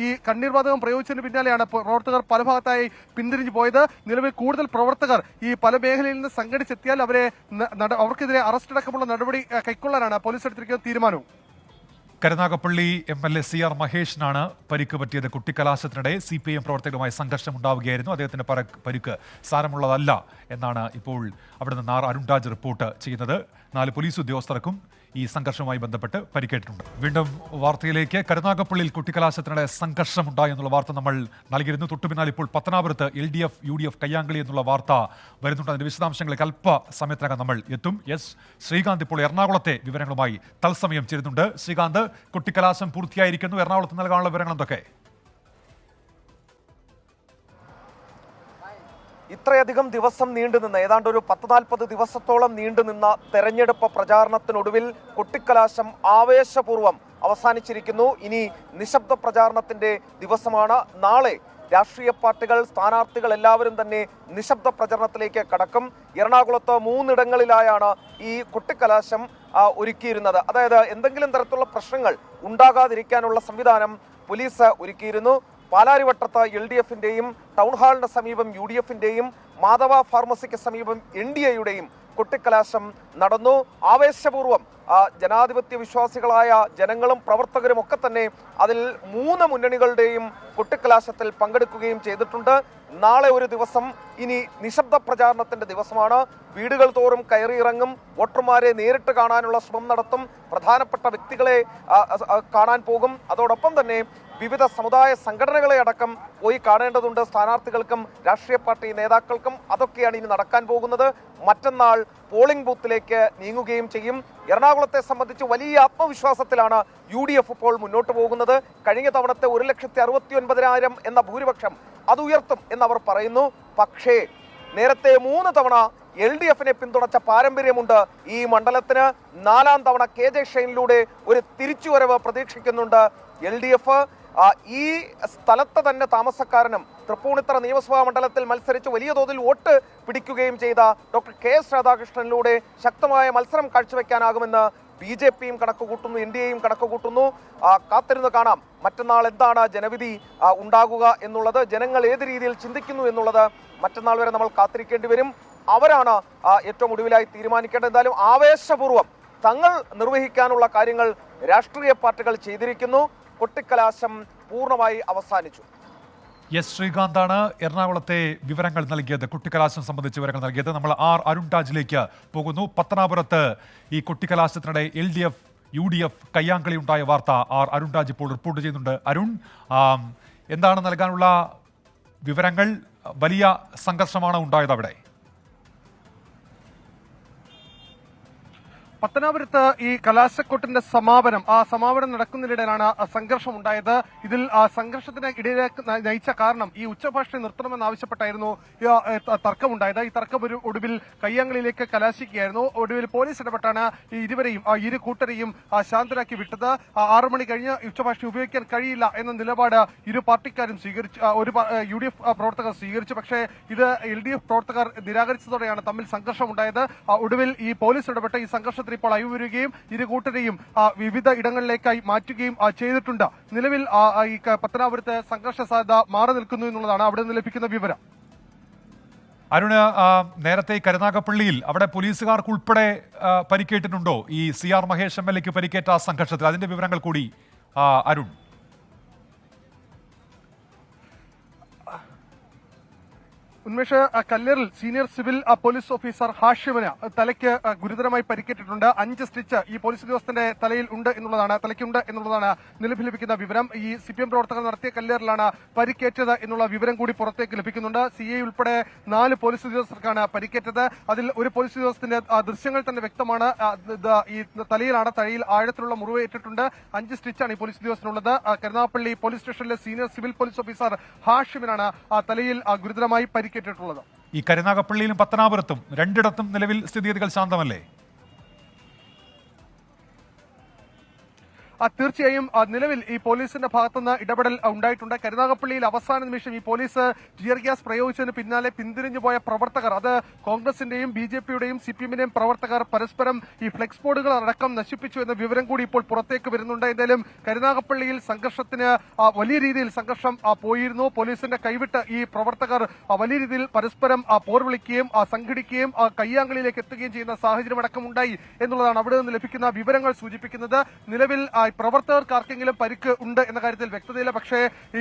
ഈ കണ്ണീർ വാതകം പ്രയോഗിച്ചതിന് പിന്നാലെയാണ് പ്രവർത്തകർ പല ഭാഗത്തായി പിന്തിരിഞ്ഞു പോയത്. നിലവിൽ കൂടുതൽ പ്രവർത്തകർ ഈ പല മേഖലയിൽ നിന്ന് സംഘടിച്ചെത്തിയാൽ അവർക്കെതിരെ അറസ്റ്റ് അടക്കമുള്ള നടപടി കൈക്കൊള്ളാനാണ് പോലീസ് എടുത്തിരിക്കുന്ന തീരുമാനവും. കരുനാഗപ്പള്ളി MLA CR മഹേഷിനാണ് പരിക്ക് പറ്റിയത്. കുട്ടിക്കലാശത്തിനിടെ CPIM പ്രവർത്തകരുമായി സംഘർഷം ഉണ്ടാവുകയായിരുന്നു. അദ്ദേഹത്തിന്റെ പരിക്ക് സാരമുള്ളതല്ല എന്നാണ് ഇപ്പോൾ അവിടെ നിന്ന് അരുൺ രാജ് റിപ്പോർട്ട് ചെയ്യുന്നത്. 4 പോലീസ് ഉദ്യോഗസ്ഥർക്കും ഈ സംഘർഷവുമായി ബന്ധപ്പെട്ട് പരിക്കേറ്റിട്ടുണ്ട്. വീണ്ടും വാർത്തയിലേക്ക്. കരുനാഗപ്പള്ളിയിൽ കുട്ടിക്കലാശത്തിനിടെ സംഘർഷമുണ്ടായി എന്നുള്ള വാർത്ത നമ്മൾ നൽകിയിരുന്നു. തൊട്ടുപിന്നാൽ ഇപ്പോൾ പത്തനാപുരത്ത് LDF UDF കയ്യാങ്കളി എന്നുള്ള വാർത്ത വരുന്നുണ്ട്. അതിന്റെ വിശദാംശങ്ങളിലേക്ക് അല്പസമയത്തിനകം നമ്മൾ എത്തും. ശ്രീകാന്ത് ഇപ്പോൾ എറണാകുളത്തെ വിവരങ്ങളുമായി തത്സമയം ചേരുന്നുണ്ട്. ശ്രീകാന്ത്, കുട്ടിക്കലാശം പൂർത്തിയായിരിക്കുന്നു. എറണാകുളത്ത് നൽകാനുള്ള വിവരങ്ങൾ എന്തൊക്കെ? ഇത്രയധികം ദിവസം നീണ്ടുനിന്ന, ഏതാണ്ട് ഒരു 10-40 ദിവസത്തോളം നീണ്ടുനിന്ന തെരഞ്ഞെടുപ്പ് പ്രചാരണത്തിനൊടുവിൽ കുട്ടിക്കലാശം ആവേശപൂർവ്വം അവസാനിച്ചിരിക്കുന്നു. ഇനി നിശബ്ദ പ്രചാരണത്തിന്റെ ദിവസമാണ്. നാളെ രാഷ്ട്രീയ പാർട്ടികൾ, സ്ഥാനാർത്ഥികൾ എല്ലാവരും തന്നെ നിശബ്ദ പ്രചരണത്തിലേക്ക് കടക്കും. എറണാകുളത്ത് 3 ഇടങ്ങളിലായാണ് ഈ കുട്ടിക്കലാശം ഒരുക്കിയിരുന്നത്. അതായത് എന്തെങ്കിലും തരത്തിലുള്ള പ്രശ്നങ്ങൾ ഉണ്ടാകാതിരിക്കാനുള്ള സംവിധാനം പോലീസ് ഒരുക്കിയിരുന്നു. പാലാരിവട്ടത്ത് LDFന്റെയും ടൗൺ ഹാളിന് സമീപം UDFന്റെയും മാധവ ഫാർമസിക്ക് സമീപം NDAയുടെയും കുട്ടിക്കലാശം നടന്നു. ആവേശപൂർവ്വം ജനാധിപത്യ വിശ്വാസികളായ ജനങ്ങളും പ്രവർത്തകരും ഒക്കെ തന്നെ അതിൽ 3 മുന്നണികളുടെയും കുട്ടിക്കലാശത്തിൽ പങ്കെടുക്കുകയും ചെയ്തിട്ടുണ്ട്. നാളെ ഒരു ദിവസം ഇനി നിശബ്ദ പ്രചാരണത്തിന്റെ ദിവസമാണ്. വീടുകൾ തോറും കയറിയിറങ്ങും, വോട്ടർമാരെ നേരിട്ട് കാണാനുള്ള ശ്രമം നടത്തും, പ്രധാനപ്പെട്ട വ്യക്തികളെ കാണാൻ പോകും. അതോടൊപ്പം തന്നെ വിവിധ സമുദായ സംഘടനകളെ അടക്കം പോയി കാണേണ്ടതുണ്ട്. സ്ഥാനാർത്ഥികൾക്കും രാഷ്ട്രീയ പാർട്ടി നേതാക്കൾക്കും അതൊക്കെയാണ് ഇനി നടക്കാൻ പോകുന്നത്. മറ്റന്നാൾ പോളിംഗ് ബൂത്തിലേക്ക് നീങ്ങുകയും ചെയ്യും. എറണാകുളത്തെ സംബന്ധിച്ച് വലിയ ആത്മവിശ്വാസത്തിലാണ് UDF ഇപ്പോൾ മുന്നോട്ട് പോകുന്നത്. കഴിഞ്ഞ തവണത്തെ 1,69,000 എന്ന ഭൂരിപക്ഷം അത് ഉയർത്തും എന്നവർ പറയുന്നു. പക്ഷേ നേരത്തെ 3 തവണ LDF-നെ പിന്തുണച്ച പാരമ്പര്യമുണ്ട്. ഈ മണ്ഡലത്തിന് 4ാം തവണ KJ ഷൈനിലൂടെ ഒരു തിരിച്ചുവരവ് പ്രതീക്ഷിക്കുന്നുണ്ട് LDF. ഈ സ്ഥലത്ത് തന്നെ താമസക്കാരനും തൃപ്പൂണിത്തറ നിയമസഭാ മണ്ഡലത്തിൽ മത്സരിച്ച് വലിയ തോതിൽ വോട്ട് പിടിക്കുകയും ചെയ്ത ഡോക്ടർ KS രാധാകൃഷ്ണനിലൂടെ ശക്തമായ മത്സരം കാഴ്ചവെക്കാനാകുമെന്ന് BJPയും കണക്കുകൂട്ടുന്നു, NDAയും കണക്കുകൂട്ടുന്നു. കാത്തിരുന്ന് കാണാം മറ്റന്നാൾ എന്താണ് ജനവിധി ഉണ്ടാകുക എന്നുള്ളത്. ജനങ്ങൾ ഏത് രീതിയിൽ ചിന്തിക്കുന്നു എന്നുള്ളത് മറ്റന്നാൾ വരെ നമ്മൾ കാത്തിരിക്കേണ്ടി വരും. അവരാണ് ഏറ്റവും ഒടുവിലായി തീരുമാനിക്കേണ്ടത്. എന്തായാലും ആവേശപൂർവ്വം തങ്ങൾ നിർവഹിക്കാനുള്ള കാര്യങ്ങൾ രാഷ്ട്രീയ പാർട്ടികൾ ചെയ്തിരിക്കുന്നു. കൊട്ടിക്കലാശം പൂർണ്ണമായി അവസാനിച്ചു. എസ് ശ്രീകാന്താണ് എറണാകുളത്തെ വിവരങ്ങൾ നൽകിയത്, കുട്ടിക്കലാശം സംബന്ധിച്ച് വിവരങ്ങൾ നൽകിയത്. നമ്മൾ അരുൺ രാജിലേക്ക് പോകുന്നു. പത്തനാപുരത്ത് ഈ കുട്ടിക്കലാശത്തിനിടെ LDF UDF കയ്യാങ്കളി ഉണ്ടായ വാർത്ത അരുൺ രാജ് ഇപ്പോൾ റിപ്പോർട്ട് ചെയ്യുന്നുണ്ട്. അരുൺ, എന്താണ് നൽകാനുള്ള വിവരങ്ങൾ? വലിയ സംഘർഷമാണ് ഉണ്ടായത് അവിടെ. പത്തനാപുരത്ത് ഈ കലാശക്കൊട്ടിന്റെ സമാപനം നടക്കുന്നതിനിടയിലാണ് സംഘർഷം ഉണ്ടായത്. ഇതിൽ സംഘർഷത്തിന് ഇടയിലേക്ക് നയിച്ച കാരണം ഈ ഉച്ചഭാഷണി നിർത്തണമെന്നാവശ്യപ്പെട്ടായിരുന്നു തർക്കമുണ്ടായത്. ഈ തർക്കം ഒടുവിൽ കയ്യാങ്കളിയിലേക്ക് കലാശിക്കുകയായിരുന്നു. ഒടുവിൽ പോലീസ് ഇടപെട്ടാണ് ഇരു കൂട്ടരെയും ശാന്തരാക്കി വിട്ടത്. 6 മണി കഴിഞ്ഞ് ഉച്ചഭാഷണി ഉപയോഗിക്കാൻ കഴിയില്ല എന്ന നിലപാട് ഇരു പാർട്ടിക്കാരും സ്വീകരിച്ചു. ഒരു UDF പ്രവർത്തകർ സ്വീകരിച്ചു. പക്ഷേ ഇത് LDF പ്രവർത്തകർ നിരാകരിച്ചതോടെയാണ് തമ്മിൽ സംഘർഷം ഉണ്ടായത്. ഒടുവിൽ ഈ പോലീസ് ഇടപെട്ട് ഈ സംഘർഷത്തിൽ ഇപ്പോൾ അയവുവരികയും ഇരു കൂട്ടരെയും വിവിധ ഇടങ്ങളിലേക്കായി മാറ്റുകയും ചെയ്തിട്ടുണ്ട്. നിലവിൽ ഈ പത്തനാപുരത്ത് സംഘർഷ സാധ്യത മാറി നിൽക്കുന്നു എന്നുള്ളതാണ് അവിടെ നിന്ന് ലഭിക്കുന്ന വിവരം. അരുണ്, നേരത്തെ കരുനാഗപ്പള്ളിയിൽ അവിടെ പോലീസുകാർക്ക് ഉൾപ്പെടെ പരിക്കേറ്റിട്ടുണ്ടോ? ഈ CR മഹേഷ് MLAക്ക് പരിക്കേറ്റ സംഘർഷത്തിൽ അതിന്റെ വിവരങ്ങൾ കൂടി അരുൺ. ഉന്മേഷ്, കല്ലേറിൽ സീനിയർ സിവിൽ പോലീസ് ഓഫീസർ ഹാഷിമിന് തലയ്ക്ക് ഗുരുതരമായി പരിക്കേറ്റിട്ടുണ്ട്. 5 സ്റ്റിച്ച് ഈ പോലീസ് ഉദ്യോഗസ്ഥന്റെ തലയ്ക്കുണ്ട് എന്നുള്ളതാണ് നിലവിൽ ലഭിക്കുന്ന വിവരം. ഈ CPM പ്രവർത്തകർ നടത്തിയ കല്ലേറിലാണ് പരിക്കേറ്റത് എന്നുള്ള വിവരം കൂടി പുറത്തേക്ക് ലഭിക്കുന്നുണ്ട്. CI ഉൾപ്പെടെ 4 പോലീസ് ഉദ്യോഗസ്ഥർക്കാണ് പരിക്കേറ്റത്. അതിൽ ഒരു പോലീസ് ഉദ്യോഗസ്ഥന്റെ ദൃശ്യങ്ങൾ തന്നെ വ്യക്തമാണ്. ഈ തലയിൽ ആഴത്തിലുള്ള മുറിവ് ഏറ്റിട്ടുണ്ട്. 5 സ്റ്റിച്ചാണ് ഈ പോലീസ് ഉദ്യോഗസ്ഥനുള്ളത്. കരുനാഗപ്പള്ളി പോലീസ് സ്റ്റേഷനിലെ സീനിയർ സിവിൽ പോലീസ് ഓഫീസർ ഹാഷിമിനാണ് തലയിൽ ഗുരുതരമായി പരിക്കേറ്റത്. ഈ കരുനാഗപ്പള്ളിയിലും പത്തനാപുരത്തും രണ്ടിടത്തും നിലവിൽ സ്ഥിതിഗതികൾ ശാന്തമല്ലേ? തീർച്ചയായും നിലവിൽ ഈ പോലീസിന്റെ ഭാഗത്തുനിന്ന് ഇടപെടൽ ഉണ്ടായിട്ടുണ്ട്. കരുനാഗപ്പള്ളിയിൽ അവസാന നിമിഷം ഈ പോലീസ് ടിയർ ഗ്യാസ് പ്രയോഗിച്ചതിന് പിന്നാലെ പിന്തിരിഞ്ഞു പോയ പ്രവർത്തകർ, അത് കോൺഗ്രസിന്റെയും BJPയുടെയും CPMന്റെയും പ്രവർത്തകർ പരസ്പരം ഈ ഫ്ലെക്സ് ബോർഡുകൾ അടക്കം നശിപ്പിച്ചു എന്ന വിവരം കൂടി ഇപ്പോൾ പുറത്തേക്ക് വരുന്നുണ്ട്. എന്തായാലും കരുനാഗപ്പള്ളിയിൽ സംഘർഷത്തിന് വലിയ രീതിയിൽ സംഘർഷം പോയിരുന്നു. പോലീസിന്റെ കൈവിട്ട് ഈ പ്രവർത്തകർ വലിയ രീതിയിൽ പരസ്പരം പോർവിളിക്കുകയും സംഘടിക്കുകയും കയ്യാങ്കളിയിലേക്ക് എത്തുകയും ചെയ്യുന്ന സാഹചര്യം അടക്കമുണ്ടായി എന്നുള്ളതാണ് അവിടെ നിന്ന് ലഭിക്കുന്ന വിവരങ്ങൾ സൂചിപ്പിക്കുന്നത്. നിലവിൽ പ്രവർത്തകർക്ക് ആർക്കെങ്കിലും പരിക്ക് ഉണ്ട് എന്ന കാര്യത്തിൽ വ്യക്തതയില്ല. പക്ഷേ ഈ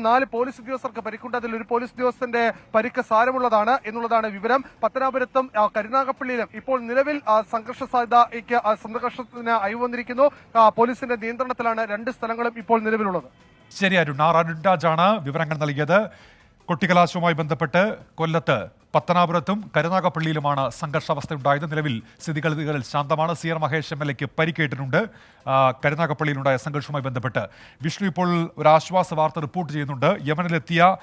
4 പോലീസ് ഉദ്യോഗസ്ഥർക്ക് പരിക്കുണ്ട്. അതിൽ ഒരു പോലീസ് ഉദ്യോഗസ്ഥന്റെ പരിക്ക് സാരമുള്ളതാണ് എന്നുള്ളതാണ് വിവരം. പത്തനാപുരത്തും കരുനാഗപ്പള്ളിയിലും ഇപ്പോൾ നിലവിൽ സംഘർഷത്തിന് അയവന്നിരിക്കുന്നു. പോലീസിന്റെ നിയന്ത്രണത്തിലാണ് 2 സ്ഥലങ്ങളും ഇപ്പോൾ നിലവിലുള്ളത്. ശരി അരുൺ രാജാണ് വിവരങ്ങൾ നൽകിയത്. കൊട്ടിക്കലാശവുമായി ബന്ധപ്പെട്ട് കൊല്ലത്ത് പത്തനാപുരത്തും കരുനാഗപ്പള്ളിയിലുമാണ് സംഘർഷാവസ്ഥയുണ്ടായത്. നിലവിൽ സ്ഥിതിഗതികൾ ശാന്തമാണ്. CR മഹേഷ് MLAക്ക് പരിക്കേറ്റിട്ടുണ്ട്. കരുനാഗപ്പള്ളിയിലുണ്ടായ സംഘർഷവുമായി ബന്ധപ്പെട്ട് വിഷ്ണു ഇപ്പോൾ ഒരു ആശ്വാസ വാർത്ത റിപ്പോർട്ട് ചെയ്യുന്നുണ്ട്. യമനിലെത്തിയ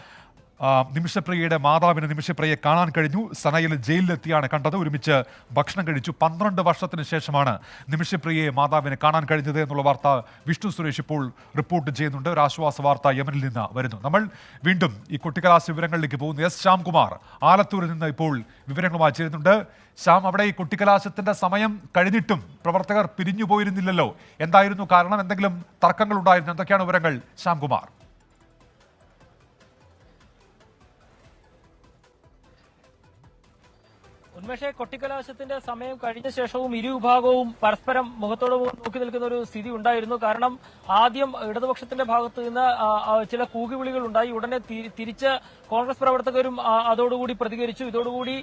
നിമിഷപ്രിയയുടെ മാതാവിന് നിമിഷപ്രിയയെ കാണാൻ കഴിഞ്ഞു. സനയിൽ ജയിലിലെത്തിയാണ് കണ്ടത്. ഒരുമിച്ച് ഭക്ഷണം കഴിച്ചു. 12 വർഷത്തിന് ശേഷമാണ് നിമിഷപ്രിയയെ മാതാവിനെ കാണാൻ കഴിഞ്ഞത് എന്നുള്ള വാർത്ത വിഷ്ണു സുരേഷ് ഇപ്പോൾ റിപ്പോർട്ട് ചെയ്യുന്നുണ്ട്. ഒരു ആശ്വാസ വാർത്ത യമനിൽ നിന്ന് വരുന്നു. നമ്മൾ വീണ്ടും ഈ കുട്ടിക്കലാശ വിവരങ്ങളിലേക്ക് പോകുന്നു. S ശ്യാംകുമാർ ആലത്തൂരിൽ നിന്ന് ഇപ്പോൾ വിവരങ്ങളുമായി ചേരുന്നുണ്ട്. ശ്യാം, അവിടെ ഈ കുട്ടിക്കലാശത്തിന്റെ സമയം കഴിഞ്ഞിട്ടും പ്രവർത്തകർ പിരിഞ്ഞു പോയിരുന്നില്ലല്ലോ. എന്തായിരുന്നു കാരണം? എന്തെങ്കിലും തർക്കങ്ങൾ ഉണ്ടായിരുന്നു? എന്തൊക്കെയാണ് വിവരങ്ങൾ ശ്യാംകുമാർ? ഉന്മേഷ, കൊട്ടിക്കലാശത്തിന്റെ സമയം കഴിഞ്ഞ ശേഷവും ഇരുവിഭാഗവും പരസ്പരം മുഖത്തോട് നോക്കി നിൽക്കുന്ന ഒരു സ്ഥിതി ഉണ്ടായിരുന്നു. കാരണം ആദ്യം ഇടതുപക്ഷത്തിന്റെ ഭാഗത്ത് നിന്ന് ചില കൂകിവിളികൾ ഉണ്ടായി. ഉടനെ തിരിച്ച് കോൺഗ്രസ് പ്രവർത്തകരും അതോടുകൂടി പ്രതികരിച്ചു. ഇതോടുകൂടി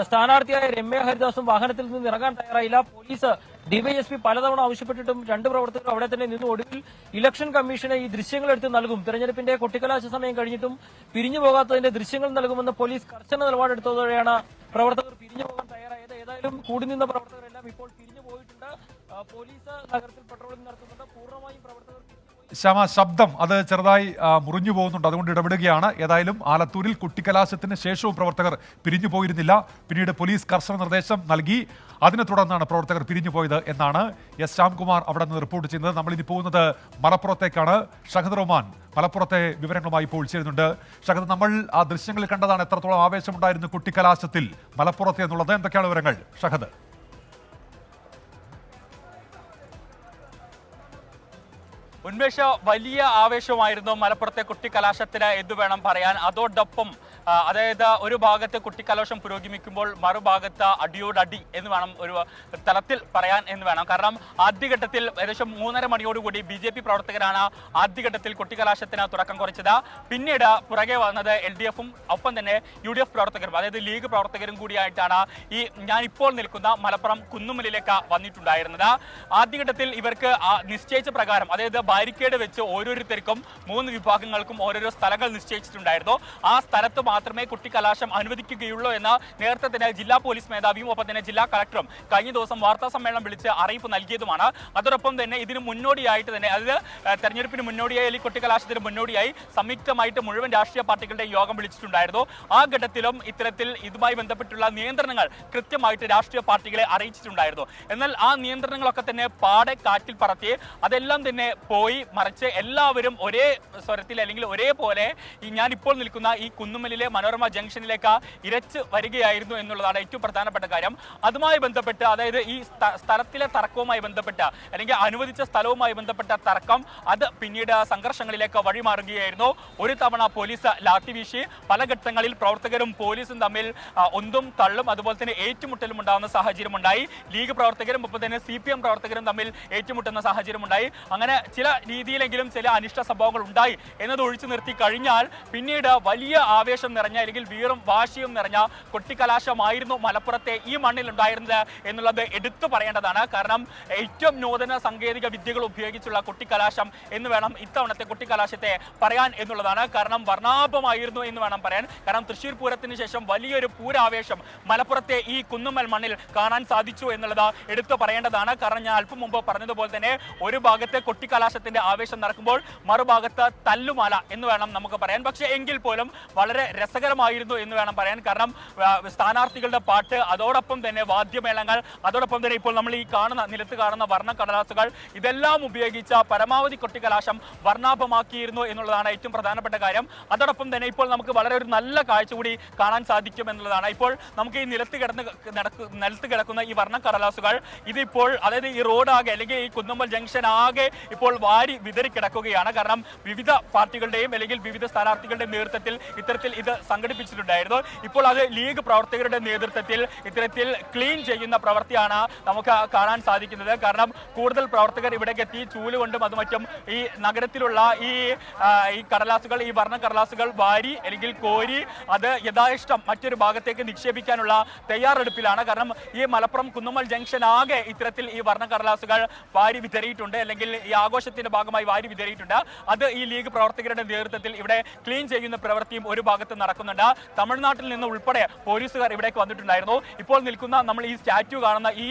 സ്ഥാനാർത്ഥിയായ രമ്യ ഹരിദാസും വാഹനത്തിൽ നിന്ന് ഇറങ്ങാൻ തയ്യാറായില്ല. പോലീസ് DYSP പലതവണ ആവശ്യപ്പെട്ടിട്ടും 2 പ്രവർത്തകർ അവിടെ തന്നെ നിന്നു. ഒടുവിൽ ഇലക്ഷൻ കമ്മീഷന് ഈ ദൃശ്യങ്ങൾ എടുത്ത് നൽകും, തെരഞ്ഞെടുപ്പിന്റെ കൊട്ടിക്കലാശ സമയം കഴിഞ്ഞിട്ടും പിരിഞ്ഞു പോകാത്തതിന്റെ ദൃശ്യങ്ങൾ നൽകുമെന്ന് പോലീസ് കർശന നിലപാടെടുത്തതോടെയാണ് പ്രവർത്തകർ പിരിഞ്ഞു പോകാൻ തയ്യാറായത്. ഏതായാലും കൂടി നിന്ന പ്രവർത്തകരെല്ലാം ഇപ്പോൾ പിരിഞ്ഞു പോയിട്ടുണ്ട്. പോലീസ് നഗരത്തിൽ പട്രോളിംഗ് നടത്തുന്നുണ്ട്. പൂർണ്ണമായും പ്രവർത്തകർ പിരിഞ്ഞുപോയി. ശ്യാമ, ശബ്ദം അത് ചെറുതായി മുറിഞ്ഞു പോകുന്നുണ്ട്, അതുകൊണ്ട് ഇടപെടുകയാണ്. ഏതായാലും ആലത്തൂരിൽ കുട്ടിക്കലാശത്തിന് ശേഷവും പ്രവർത്തകർ പിരിഞ്ഞു പോയിരുന്നില്ല. പിന്നീട് പോലീസ് കർശന നിർദ്ദേശം നൽകി. അതിനെ തുടർന്നാണ് പ്രവർത്തകർ പിരിഞ്ഞു പോയത് എന്നാണ് എസ് ശ്യാംകുമാർ അവിടെ നിന്ന് റിപ്പോർട്ട് ചെയ്യുന്നത്. നമ്മളിനി പോകുന്നത് മലപ്പുറത്തേക്കാണ്. ഷഹദ് റഹ്മാൻ മലപ്പുറത്തെ വിവരങ്ങളുമായി ഇപ്പോൾ ചേരുന്നുണ്ട്. ഷഹദ്, നമ്മൾ ആ ദൃശ്യങ്ങളിൽ കണ്ടതാണ് എത്രത്തോളം ആവേശമുണ്ടായിരുന്നു കുട്ടിക്കലാശത്തിൽ മലപ്പുറത്തെ എന്നുള്ളത്. എന്തൊക്കെയാണ് വിവരങ്ങൾ ഷഹദ്? ഉന്മേഷ, വലിയ ആവേശമായിരുന്നു മലപ്പുറത്തെ കുട്ടിക്കലാശത്തിന് എന്ന് വേണം പറയാൻ. അതോടൊപ്പം അതായത് ഒരു ഭാഗത്ത് കുട്ടിക്കലാശം പുരോഗമിക്കുമ്പോൾ മറുഭാഗത്ത് അടിയോടടി എന്ന് വേണം ഒരു തലത്തിൽ പറയാൻ എന്ന് വേണം. കാരണം ആദ്യഘട്ടത്തിൽ ഏകദേശം 3:30 മണിയോടുകൂടി BJP പ്രവർത്തകരാണ് ആദ്യഘട്ടത്തിൽ കുട്ടിക്കലാശത്തിന് തുടക്കം കുറിച്ചത്. പിന്നീട് പുറകെ വന്നത് LDF-ഉം ഒപ്പം തന്നെ UDF പ്രവർത്തകരും, അതായത് ലീഗ് പ്രവർത്തകരും കൂടിയായിട്ടാണ് ഈ ഞാൻ ഇപ്പോൾ നിൽക്കുന്ന മലപ്പുറം കുന്നുമ്മലിലേക്ക് വന്നിട്ടുണ്ടായിരുന്നത്. ആദ്യഘട്ടത്തിൽ ഇവർക്ക് നിശ്ചയിച്ച പ്രകാരം, അതായത് ബാരിക്കേഡ് വെച്ച് ഓരോരുത്തർക്കും 3 വിഭാഗങ്ങൾക്കും ഓരോരോ സ്ഥലങ്ങൾ നിശ്ചയിച്ചിട്ടുണ്ടായിരുന്നു. ആ സ്ഥലത്ത് മാത്രമേ കുട്ടിക്കലാശം അനുവദിക്കുകയുള്ളൂ എന്ന് നേരത്തെ തന്നെ ജില്ലാ പോലീസ് മേധാവിയും ഒപ്പം തന്നെ ജില്ലാ കളക്ടറും കഴിഞ്ഞ ദിവസം വാർത്താ സമ്മേളനം വിളിച്ച് അറിയിപ്പ് നൽകിയതുമാണ്. അതോടൊപ്പം തന്നെ ഇതിന് മുന്നോടിയായിട്ട് തന്നെ, അതായത് തെരഞ്ഞെടുപ്പിന് മുന്നോടിയായി അല്ലെങ്കിൽ കുട്ടിക്കലാശത്തിന് മുന്നോടിയായി സംയുക്തമായിട്ട് മുഴുവൻ രാഷ്ട്രീയ പാർട്ടികളുടെ യോഗം വിളിച്ചിട്ടുണ്ടായിരുന്നു. ആ ഘട്ടത്തിലും ഇത്തരത്തിൽ ഇതുമായി ബന്ധപ്പെട്ടുള്ള നിയന്ത്രണങ്ങൾ കൃത്യമായിട്ട് രാഷ്ട്രീയ പാർട്ടികളെ അറിയിച്ചിട്ടുണ്ടായിരുന്നു. എന്നാൽ ആ നിയന്ത്രണങ്ങളൊക്കെ തന്നെ പാടെ കാറ്റിൽ പറത്തി അതെല്ലാം തന്നെ പോയി മറിച്ച് എല്ലാവരും ഒരേ സ്വരത്തിൽ അല്ലെങ്കിൽ ഒരേപോലെ ഞാനിപ്പോൾ നിൽക്കുന്ന ഈ കുന്നുമ്മലിലെ മനോരമ ജംഗ്ഷനിലേക്ക് ഇരച്ച് വരികയായിരുന്നു എന്നുള്ളതാണ് ഏറ്റവും പ്രധാനപ്പെട്ട കാര്യം. അതുമായി ബന്ധപ്പെട്ട്, അതായത് ഈ സ്ഥലത്തിലെ തർക്കവുമായി ബന്ധപ്പെട്ട അല്ലെങ്കിൽ അനുവദിച്ച സ്ഥലവുമായി ബന്ധപ്പെട്ട തർക്കം അത് പിന്നീട് സംഘർഷങ്ങളിലേക്ക് വഴിമാറുകയായിരുന്നു. ഒരു തവണ പോലീസ് ലാത്തി വീശി പല ഘട്ടങ്ങളിൽ പ്രവർത്തകരും പോലീസും തമ്മിൽ ഒന്നും തള്ളും അതുപോലെ തന്നെ ഏറ്റുമുട്ടലും ഉണ്ടാകുന്ന സാഹചര്യം ഉണ്ടായി. ലീഗ് പ്രവർത്തകരും ഒപ്പം തന്നെ CPM പ്രവർത്തകരും തമ്മിൽ ഏറ്റുമുട്ടുന്ന സാഹചര്യം ഉണ്ടായി. അങ്ങനെ ചില രീതിയിലെങ്കിലും ചില അനിഷ്ട സംഭവങ്ങൾ ഉണ്ടായി എന്നത് ഒഴിച്ചു നിർത്തി കഴിഞ്ഞാൽ പിന്നീട് വലിയ ആവേശം നിറഞ്ഞ അല്ലെങ്കിൽ വീറും വാശിയും നിറഞ്ഞ കൊട്ടിക്കലാശമായിരുന്നു മലപ്പുറത്തെ ഈ മണ്ണിൽ ഉണ്ടായിരുന്നത് എന്നുള്ളത് എടുത്തു പറയേണ്ടതാണ്. കാരണം ഏറ്റവും നൂതന സാങ്കേതിക വിദ്യകൾ ഉപയോഗിച്ചുള്ള കൊട്ടിക്കലാശം എന്ന് വേണം ഇത്തവണത്തെ കൊട്ടിക്കലാശത്തെ പറയാൻ എന്നുള്ളതാണ്. കാരണം വർണ്ണാഭമായിരുന്നു എന്ന് വേണം പറയാൻ. കാരണം തൃശ്ശൂർ പൂരത്തിന് ശേഷം വലിയൊരു പൂരാവേശം മലപ്പുറത്തെ ഈ കുന്നുമ്മൽ മണ്ണിൽ കാണാൻ സാധിച്ചു എന്നുള്ളത് എടുത്തു പറയേണ്ടതാണ്. കാരണം ഞാൻ അല്പം മുമ്പ് പറഞ്ഞതുപോലെ തന്നെ ഒരു ഭാഗത്തെ കൊട്ടിക്കലാശത്തിന്റെ ആവേശം നടക്കുമ്പോൾ മറുഭാഗത്ത് തല്ലുമാല എന്ന് വേണം നമുക്ക് പറയാൻ. പക്ഷേ എങ്കിൽ പോലും വളരെ രസകരമായിരുന്നു എന്ന് വേണം പറയാൻ. കാരണം സ്ഥാനാർത്ഥികളുടെ പാട്ട്, അതോടൊപ്പം തന്നെ വാദ്യമേളങ്ങൾ, അതോടൊപ്പം തന്നെ ഇപ്പോൾ നമ്മൾ ഈ നിലത്ത് കാണുന്ന വർണ്ണക്കടലാസുകൾ, ഇതെല്ലാം ഉപയോഗിച്ച പരമാവധി കൊട്ടിക്കലാശം വർണ്ണാഭമാക്കിയിരുന്നു എന്നുള്ളതാണ് ഏറ്റവും പ്രധാനപ്പെട്ട കാര്യം. അതോടൊപ്പം തന്നെ ഇപ്പോൾ നമുക്ക് വളരെ ഒരു നല്ല കാഴ്ച കൂടി കാണാൻ സാധിക്കും എന്നുള്ളതാണ്. ഇപ്പോൾ നമുക്ക് ഈ നിലത്ത് കിടക്കുന്ന ഈ വർണ്ണക്കടലാസുകൾ ഇതിപ്പോൾ, അതായത് ഈ റോഡാകെ അല്ലെങ്കിൽ ഈ കുന്നുമ്മൽ ജംഗ്ഷൻ ആകെ ഇപ്പോൾ വാരി വിതറി കിടക്കുകയാണ്. കാരണം വിവിധ പാർട്ടികളുടെയും അല്ലെങ്കിൽ വിവിധ സ്ഥാനാർത്ഥികളുടെയും നേതൃത്വത്തിൽ ഇത്തരത്തിൽ ഇത് സംഘടിപ്പിച്ചിട്ടുണ്ടായിരുന്നു. ഇപ്പോൾ അത് ലീഗ് പ്രവർത്തകരുടെ നേതൃത്വത്തിൽ ഇത്തരത്തിൽ ക്ലീൻ ചെയ്യുന്ന പ്രവൃത്തിയാണ് നമുക്ക് കാണാൻ സാധിക്കുന്നത്. കാരണം കൂടുതൽ പ്രവർത്തകർ ഇവിടേക്ക് എത്തി ചൂലുകൊണ്ടും അതുമറ്റും ഈ നഗരത്തിലുള്ള ഈ കടലാസുകൾ, ഈ വർണ്ണ കടലാസുകൾ വാരി അല്ലെങ്കിൽ കോരി അത് യഥായിഷ്ടം മറ്റൊരു ഭാഗത്തേക്ക് നിക്ഷേപിക്കാനുള്ള തയ്യാറെടുപ്പിലാണ്. കാരണം ഈ മലപ്പുറം കുന്നുമ്മൽ ജംഗ്ഷൻ ആകെ ഇത്തരത്തിൽ ഈ വർണ്ണ കടലാസുകൾ വാരി വിതറിയിട്ടുണ്ട്, അല്ലെങ്കിൽ ഈ ആഘോഷത്തിന്റെ ഭാഗമായി വാരി വിതറിയിട്ടുണ്ട്. അത് ഈ ലീഗ് പ്രവർത്തകരുടെ നേതൃത്വത്തിൽ ഇവിടെ ക്ലീൻ ചെയ്യുന്ന പ്രവൃത്തിയും ഒരു ഭാഗത്ത് നടക്കുന്നുണ്ട്. തമിഴ്നാട്ടിൽ നിന്ന് ഉൾപ്പെടെ പോലീസുകാർ ഇവിടേക്ക് വന്നിട്ടുണ്ടായിരുന്നു. ഇപ്പോൾ നിൽക്കുന്ന നമ്മൾ ഈ സ്റ്റാറ്റ്യൂ കാണുന്ന ഈ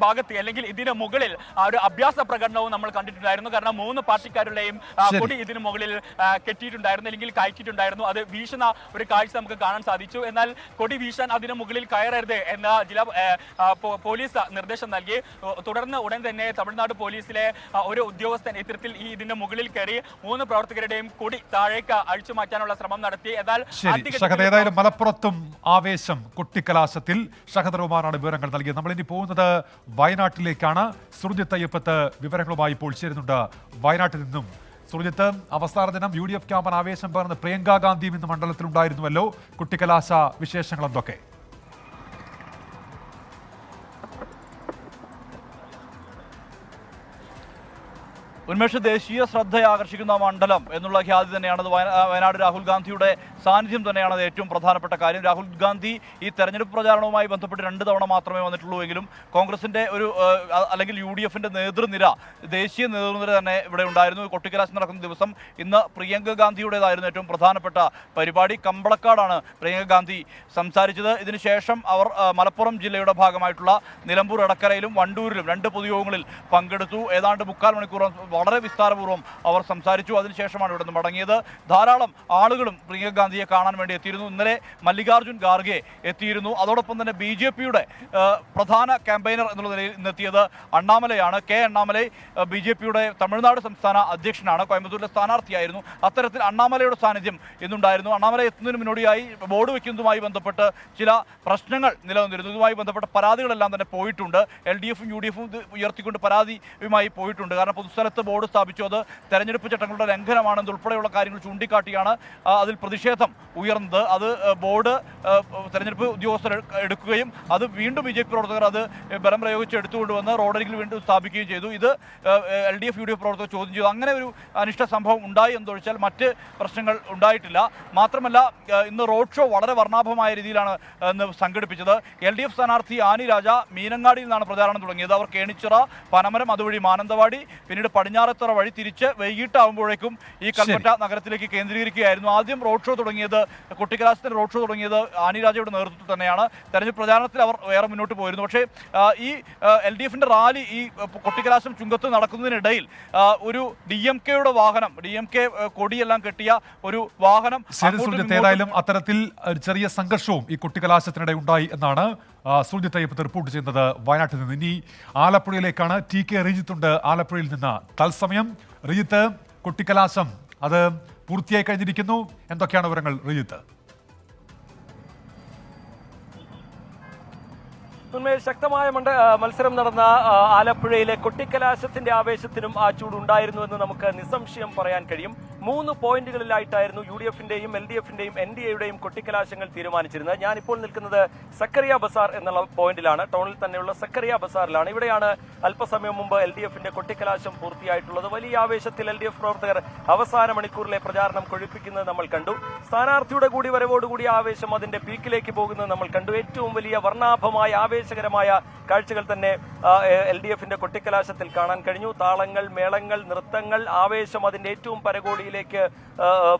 ഭാഗത്ത് അല്ലെങ്കിൽ ഇതിന് മുകളിൽ ഒരു അഭ്യാസ പ്രകടനവും നമ്മൾ കണ്ടിട്ടുണ്ടായിരുന്നു. കാരണം 3 പാർട്ടിക്കാരുടെയും കൊടി ഇതിന് മുകളിൽ കെട്ടിയിട്ടുണ്ടായിരുന്നു അല്ലെങ്കിൽ കയറ്റിയിട്ടുണ്ടായിരുന്നു. അത് വീശുന്ന ഒരു കാഴ്ച നമുക്ക് കാണാൻ സാധിച്ചു. എന്നാൽ കൊടി വീശാൻ അതിന് മുകളിൽ കയറരുത് എന്ന ജില്ലാ പോലീസ് നിർദ്ദേശം നൽകി. തുടർന്ന് ഉടൻ തന്നെ തമിഴ്നാട് പോലീസിലെ ഒരു ഉദ്യോഗസ്ഥൻ ഇത്തരത്തിൽ ഇതിന്റെ മുകളിൽ കയറി 3 പ്രവർത്തകരുടെയും കൊടി താഴേക്ക് അഴിച്ചു മാറ്റാനുള്ള ശ്രമം നടത്തി. എന്നാൽ ഏതായാലും മലപ്പുറത്തും ആവേശം കൊട്ടിക്കലാശത്തിൽ. ഷഹദ് റഹ്മാനാണ് വിവരങ്ങൾ നൽകിയത്. നമ്മളിനി പോകുന്നത് വയനാട്ടിലേക്കാണ്. സുർജിത്ത് അയ്യപ്പത്ത് വിവരങ്ങളുമായി ഇപ്പോൾ ചേരുന്നുണ്ട് വയനാട്ടിൽ നിന്നും. സുർജിത്ത്, അവസാന ദിനം UDF ക്യാമ്പൻ ആവേശം പകർന്ന് പ്രിയങ്കാ ഗാന്ധിയും ഇന്ന് മണ്ഡലത്തിലുണ്ടായിരുന്നുവല്ലോ. കുട്ടിക്കലാശ വിശേഷങ്ങൾ എന്തൊക്കെ? ഉന്മേഷ, ദേശീയ ശ്രദ്ധയാകർഷിക്കുന്ന മണ്ഡലം എന്നുള്ള ഖ്യാതി തന്നെയാണത്. വയനാട് രാഹുൽ ഗാന്ധിയുടെ സാന്നിധ്യം തന്നെയാണ് അത് ഏറ്റവും പ്രധാനപ്പെട്ട കാര്യം. രാഹുൽ ഗാന്ധി ഈ തെരഞ്ഞെടുപ്പ് പ്രചാരണവുമായി ബന്ധപ്പെട്ട് 2 തവണ മാത്രമേ വന്നിട്ടുള്ളൂ എങ്കിലും കോൺഗ്രസിന്റെ ഒരു അല്ലെങ്കിൽ UDFന്റെ നേതൃനിര, ദേശീയ നേതൃനിര തന്നെ ഇവിടെ ഉണ്ടായിരുന്നു. കൊട്ടിക്കലാശം നടക്കുന്ന ദിവസം ഇന്ന് പ്രിയങ്ക ഗാന്ധിയുടേതായിരുന്നു ഏറ്റവും പ്രധാനപ്പെട്ട പരിപാടി. കമ്പളക്കാടാണ് പ്രിയങ്ക ഗാന്ധി സംസാരിച്ചത്. ഇതിനുശേഷം അവർ മലപ്പുറം ജില്ലയുടെ ഭാഗമായിട്ടുള്ള നിലമ്പൂർ, എടക്കരയിലും വണ്ടൂരിലും 2 പൊതുയോഗങ്ങളിൽ പങ്കെടുത്തു. ഏതാണ്ട് 3/4 മണിക്കൂർ വളരെ വിസ്താരപൂർവ്വം അവർ സംസാരിച്ചു. അതിനുശേഷമാണ് ഇവിടെ നിന്ന് മടങ്ങിയത്. ധാരാളം ആളുകളും പ്രിയങ്ക ഗാന്ധിയെ കാണാൻ വേണ്ടി എത്തിയിരുന്നു. ഇന്നലെ മല്ലികാർജ്ജുൻ ഖാർഗെ എത്തിയിരുന്നു. അതോടൊപ്പം തന്നെ BJPയുടെ പ്രധാന ക്യാമ്പയിനർ എന്നുള്ള നിലയിൽ ഇന്നെത്തിയത് അണ്ണാമലയാണ്. അണ്ണാമലൈ BJPയുടെ തമിഴ്നാട് സംസ്ഥാന അധ്യക്ഷനാണ്, കോയമ്പത്തൂരിലെ സ്ഥാനാർത്ഥിയായിരുന്നു. അത്തരത്തിൽ അണ്ണാമലയുടെ സാന്നിധ്യം ഇന്നുണ്ടായിരുന്നു. അണ്ണാമല എത്തുന്നതിന് മുന്നോടിയായി ബോർഡ് വയ്ക്കുന്നതുമായി ബന്ധപ്പെട്ട് ചില പ്രശ്നങ്ങൾ നിലനിന്നിരുന്നു. ഇതുമായി ബന്ധപ്പെട്ട പരാതികളെല്ലാം തന്നെ പോയിട്ടുണ്ട്. LDFും UDFും ഇത് ഉയർത്തിക്കൊണ്ട് പരാതിയുമായി പോയിട്ടുണ്ട്. കാരണം പൊതുസ്ഥലത്ത് ബോർഡ് സ്ഥാപിച്ചു, അത് തെരഞ്ഞെടുപ്പ് ചട്ടങ്ങളുടെ ലംഘനമാണെന്നുൾപ്പെടെയുള്ള കാര്യങ്ങൾ ചൂണ്ടിക്കാട്ടിയാണ് അതിൽ പ്രതിഷേധം ഉയർന്നത്. അത് ബോർഡ് തെരഞ്ഞെടുപ്പ് ഉദ്യോഗസ്ഥർ എടുക്കുകയും അത് വീണ്ടും BJP പ്രവർത്തകർ അത് ബലം പ്രയോഗിച്ച് എടുത്തുകൊണ്ടുവന്ന് റോഡരികിൽ വീണ്ടും സ്ഥാപിക്കുകയും ചെയ്തു. ഇത് LDF UDF പ്രവർത്തകർ ചോദ്യം ചെയ്തു. അങ്ങനെ ഒരു അനിഷ്ട സംഭവം ഉണ്ടായി എന്നൊഴിച്ചാൽ മറ്റ് പ്രശ്നങ്ങൾ ഉണ്ടായിട്ടില്ല. മാത്രമല്ല ഇന്ന് റോഡ് ഷോ വളരെ വർണ്ണാഭമായ രീതിയിലാണ് ഇന്ന് സംഘടിപ്പിച്ചത്. LDF സ്ഥാനാർത്ഥി ആനി രാജ മീനങ്ങാടിയിൽ നിന്നാണ് പ്രചാരണം തുടങ്ങിയത്. അവർ കേണിച്ചിറ, പനമരം, അതുവഴി മാനന്തവാടി, പിന്നീട് പടിഞ്ഞാറത്തറ വഴി തിരിച്ച് വൈകിട്ടാകുമ്പോഴേക്കും ഈ കൽപ്പറ്റ നഗരത്തിലേക്ക് കേന്ദ്രീകരിക്കുകയായിരുന്നു. ആദ്യം റോഡ് ഷോ തുടങ്ങിയത്, കൊട്ടിക്കലാശത്തിന് റോഡ് ഷോ തുടങ്ങിയത് ആനി രാജയുടെ നേതൃത്വത്തിൽ തന്നെയാണ്. തെരഞ്ഞെടുപ്പ് പ്രചാരണത്തിൽ അവർ വേറെ മുന്നോട്ട് പോയിരുന്നു. പക്ഷേ ഈ LDFിന്റെ റാലി ഈ കൊട്ടിക്കലാശം ചുങ്കത്ത് നടക്കുന്നതിനിടയിൽ ഒരു DMKയുടെ വാഹനം, DMK കൊടിയെല്ലാം കെട്ടിയ ഒരു വാഹനം, ഏതായാലും അത്തരത്തിൽ ഒരു ചെറിയ സംഘർഷവും ഈ കൊട്ടിക്കലാശത്തിനിടെ ഉണ്ടായി എന്നാണ് സുർജിത്ത് അയ്യപ്പത്ത് റിപ്പോർട്ട് ചെയ്യുന്നത് വയനാട്ടിൽ നിന്ന്. ഇനി ആലപ്പുഴയിലേക്കാണ്. TK റിജിത്തുണ്ട് ആലപ്പുഴയിൽ നിന്ന്. തത്സമയം റിജിത്ത്, കൊട്ടിക്കലാശം അത് പൂർത്തിയായി കഴിഞ്ഞിരിക്കുന്നു. എന്തൊക്കെയാണ് വിവരങ്ങൾ റിജിത്ത്? ശക്തമായ മത്സരം നടന്ന ആലപ്പുഴയിലെ കൊട്ടിക്കലാശത്തിന്റെ ആവേശത്തിനും ആ ചൂടുണ്ടായിരുന്നു എന്ന് നമുക്ക് നിസ്സംശയം പറയാൻ കഴിയും. 3 പോയിന്റുകളിലായിട്ടായിരുന്നു UDFന്റെയും LDFന്റെയും NDAയുടെയും കൊട്ടിക്കലാശങ്ങൾ തീരുമാനിച്ചിരുന്നത്. ഞാനിപ്പോൾ നിൽക്കുന്നത് സക്കറിയ ബസാർ എന്നുള്ള പോയിന്റിലാണ്. ടൗണിൽ തന്നെയുള്ള സക്കറിയ ബസാറിലാണ്. ഇവിടെയാണ് അല്പസമയം മുമ്പ് LDFന്റെ കൊട്ടിക്കലാശം പൂർത്തിയായിട്ടുള്ളത്. വലിയ ആവേശത്തിൽ LDF പ്രവർത്തകർ അവസാന മണിക്കൂറിലെ പ്രചാരണം കൊഴുപ്പിക്കുന്നത് നമ്മൾ കണ്ടു. സ്ഥാനാർത്ഥിയുടെ കൂടി വരവോടുകൂടി ആവേശം അതിന്റെ പീക്കിലേക്ക് പോകുന്നത് നമ്മൾ കണ്ടു. ഏറ്റവും വലിയ വർണ്ണാഭമായ ആവേശകരമായ കാഴ്ചകൾ തന്നെ LDFന്റെ കൊട്ടിക്കലാശത്തിൽ കാണാൻ കഴിഞ്ഞു. താളങ്ങൾ, മേളങ്ങൾ, നൃത്തങ്ങൾ, ആവേശം അതിന്റെ ഏറ്റവും പരകോടിയിലേക്ക്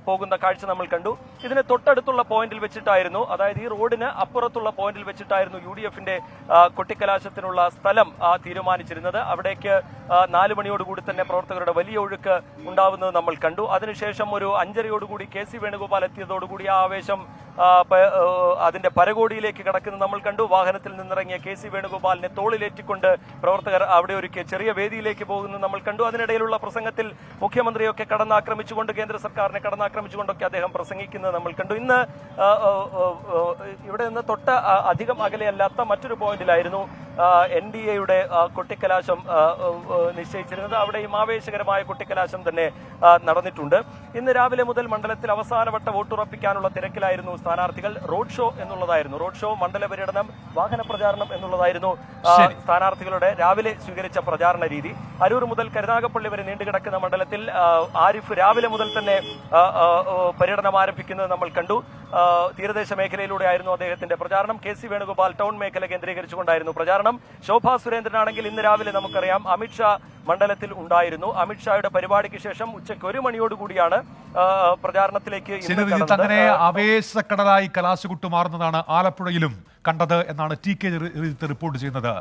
പോകുന്ന കാഴ്ച നമ്മൾ കണ്ടു. ഇതിന് തൊട്ടടുത്തുള്ള പോയിന്റിൽ വെച്ചിട്ടായിരുന്നു, അതായത് ഈ റോഡിന് അപ്പുറത്തുള്ള പോയിന്റിൽ വെച്ചിട്ടായിരുന്നു UDFന്റെ കൊട്ടിക്കലാശത്തിനുള്ള സ്ഥലം തീരുമാനിച്ചിരുന്നത്. അവിടേക്ക് 4 മണിയോടുകൂടി തന്നെ പ്രവർത്തകരുടെ വലിയ ഒഴുക്ക് ഉണ്ടാവുന്നത് നമ്മൾ കണ്ടു. അതിനുശേഷം ഒരു 5:30യോടുകൂടി KC വേണുഗോപാൽ എത്തിയതോടുകൂടി ആ ആവേശം അതിന്റെ പരകോടിയിലേക്ക് കടക്കുന്നത് നമ്മൾ കണ്ടു. വാഹനത്തിൽ നിന്നിറങ്ങിയ KC വേണുഗോപാലിനെ തോളിലേറ്റിക്കൊണ്ട് പ്രവർത്തകർ അവിടെ ഒരു ചെറിയ വേദിയിലേക്ക് പോകുന്നത് നമ്മൾ കണ്ടു. അതിനിടയിലുള്ള പ്രസംഗത്തിൽ മുഖ്യമന്ത്രിയൊക്കെ കടന്നാക്രമിച്ചുകൊണ്ട്, കേന്ദ്ര സർക്കാരിനെ കടന്നാക്രമിച്ചുകൊണ്ടൊക്കെ അദ്ദേഹം പ്രസംഗിക്കുന്നത് നമ്മൾ കണ്ടു. ഇന്ന് ഇവിടെ നിന്ന് തൊട്ട് അധികം അകലെയല്ലാത്ത മറ്റൊരു പോയിന്റിലായിരുന്നു NDAയുടെ കൊട്ടിക്കലാശം നിശ്ചയിച്ചിരുന്നത്. അവിടെയും ആവേശകരമായ കൊട്ടിക്കലാശം തന്നെ നടന്നിട്ടുണ്ട്. ഇന്ന് രാവിലെ മുതൽ മണ്ഡലത്തിൽ അവസാനവട്ട വോട്ടുറപ്പിക്കാനുള്ള തിരക്കിലായിരുന്നു സ്ഥാനാർത്ഥികൾ. റോഡ് ഷോ എന്നുള്ളതായിരുന്നു, റോഡ് ഷോ, മണ്ഡല പര്യടനം, വാഹന പ്രചാരണം എന്നുള്ളതായിരുന്നു സ്ഥാനാർത്ഥികളുടെ രാവിലെ സ്വീകരിച്ച പ്രചാരണ രീതി. അരൂർ മുതൽ കരുനാഗപ്പള്ളി വരെ നീണ്ടുകിടക്കുന്ന മണ്ഡലത്തിൽ ആരിഫ് രാവിലെ മുതൽ തന്നെ പര്യടനം ആരംഭിക്കുന്നത് നമ്മൾ കണ്ടു. തീരദേശ മേഖലയിലൂടെ ആയിരുന്നു അദ്ദേഹത്തിന്റെ പ്രചാരണം. KC വേണുഗോപാൽ ടൗൺ മേഖല കേന്ദ്രീകരിച്ചുകൊണ്ടായിരുന്നു പ്രചാരണം. ശോഭാ സുരേന്ദ്രനാണെങ്കിൽ ഇന്ന് രാവിലെ നമുക്കറിയാം അമിത്ഷാ മണ്ഡലത്തിൽ ഉണ്ടായിരുന്നു. അമിത്ഷായുടെ പരിപാടിക്ക് ശേഷം ഉച്ചയ്ക്ക് 1 മണിയോടുകൂടിയാണ് പ്രചാരണത്തിലേക്ക്. അങ്ങനെ ആവേശക്കടലായി കലാശക്കുട്ട് മാറുന്നതാണ് ആലപ്പുഴയിലും കണ്ടത് എന്നാണ് TK റിപ്പോർട്ട് ചെയ്യുന്നത്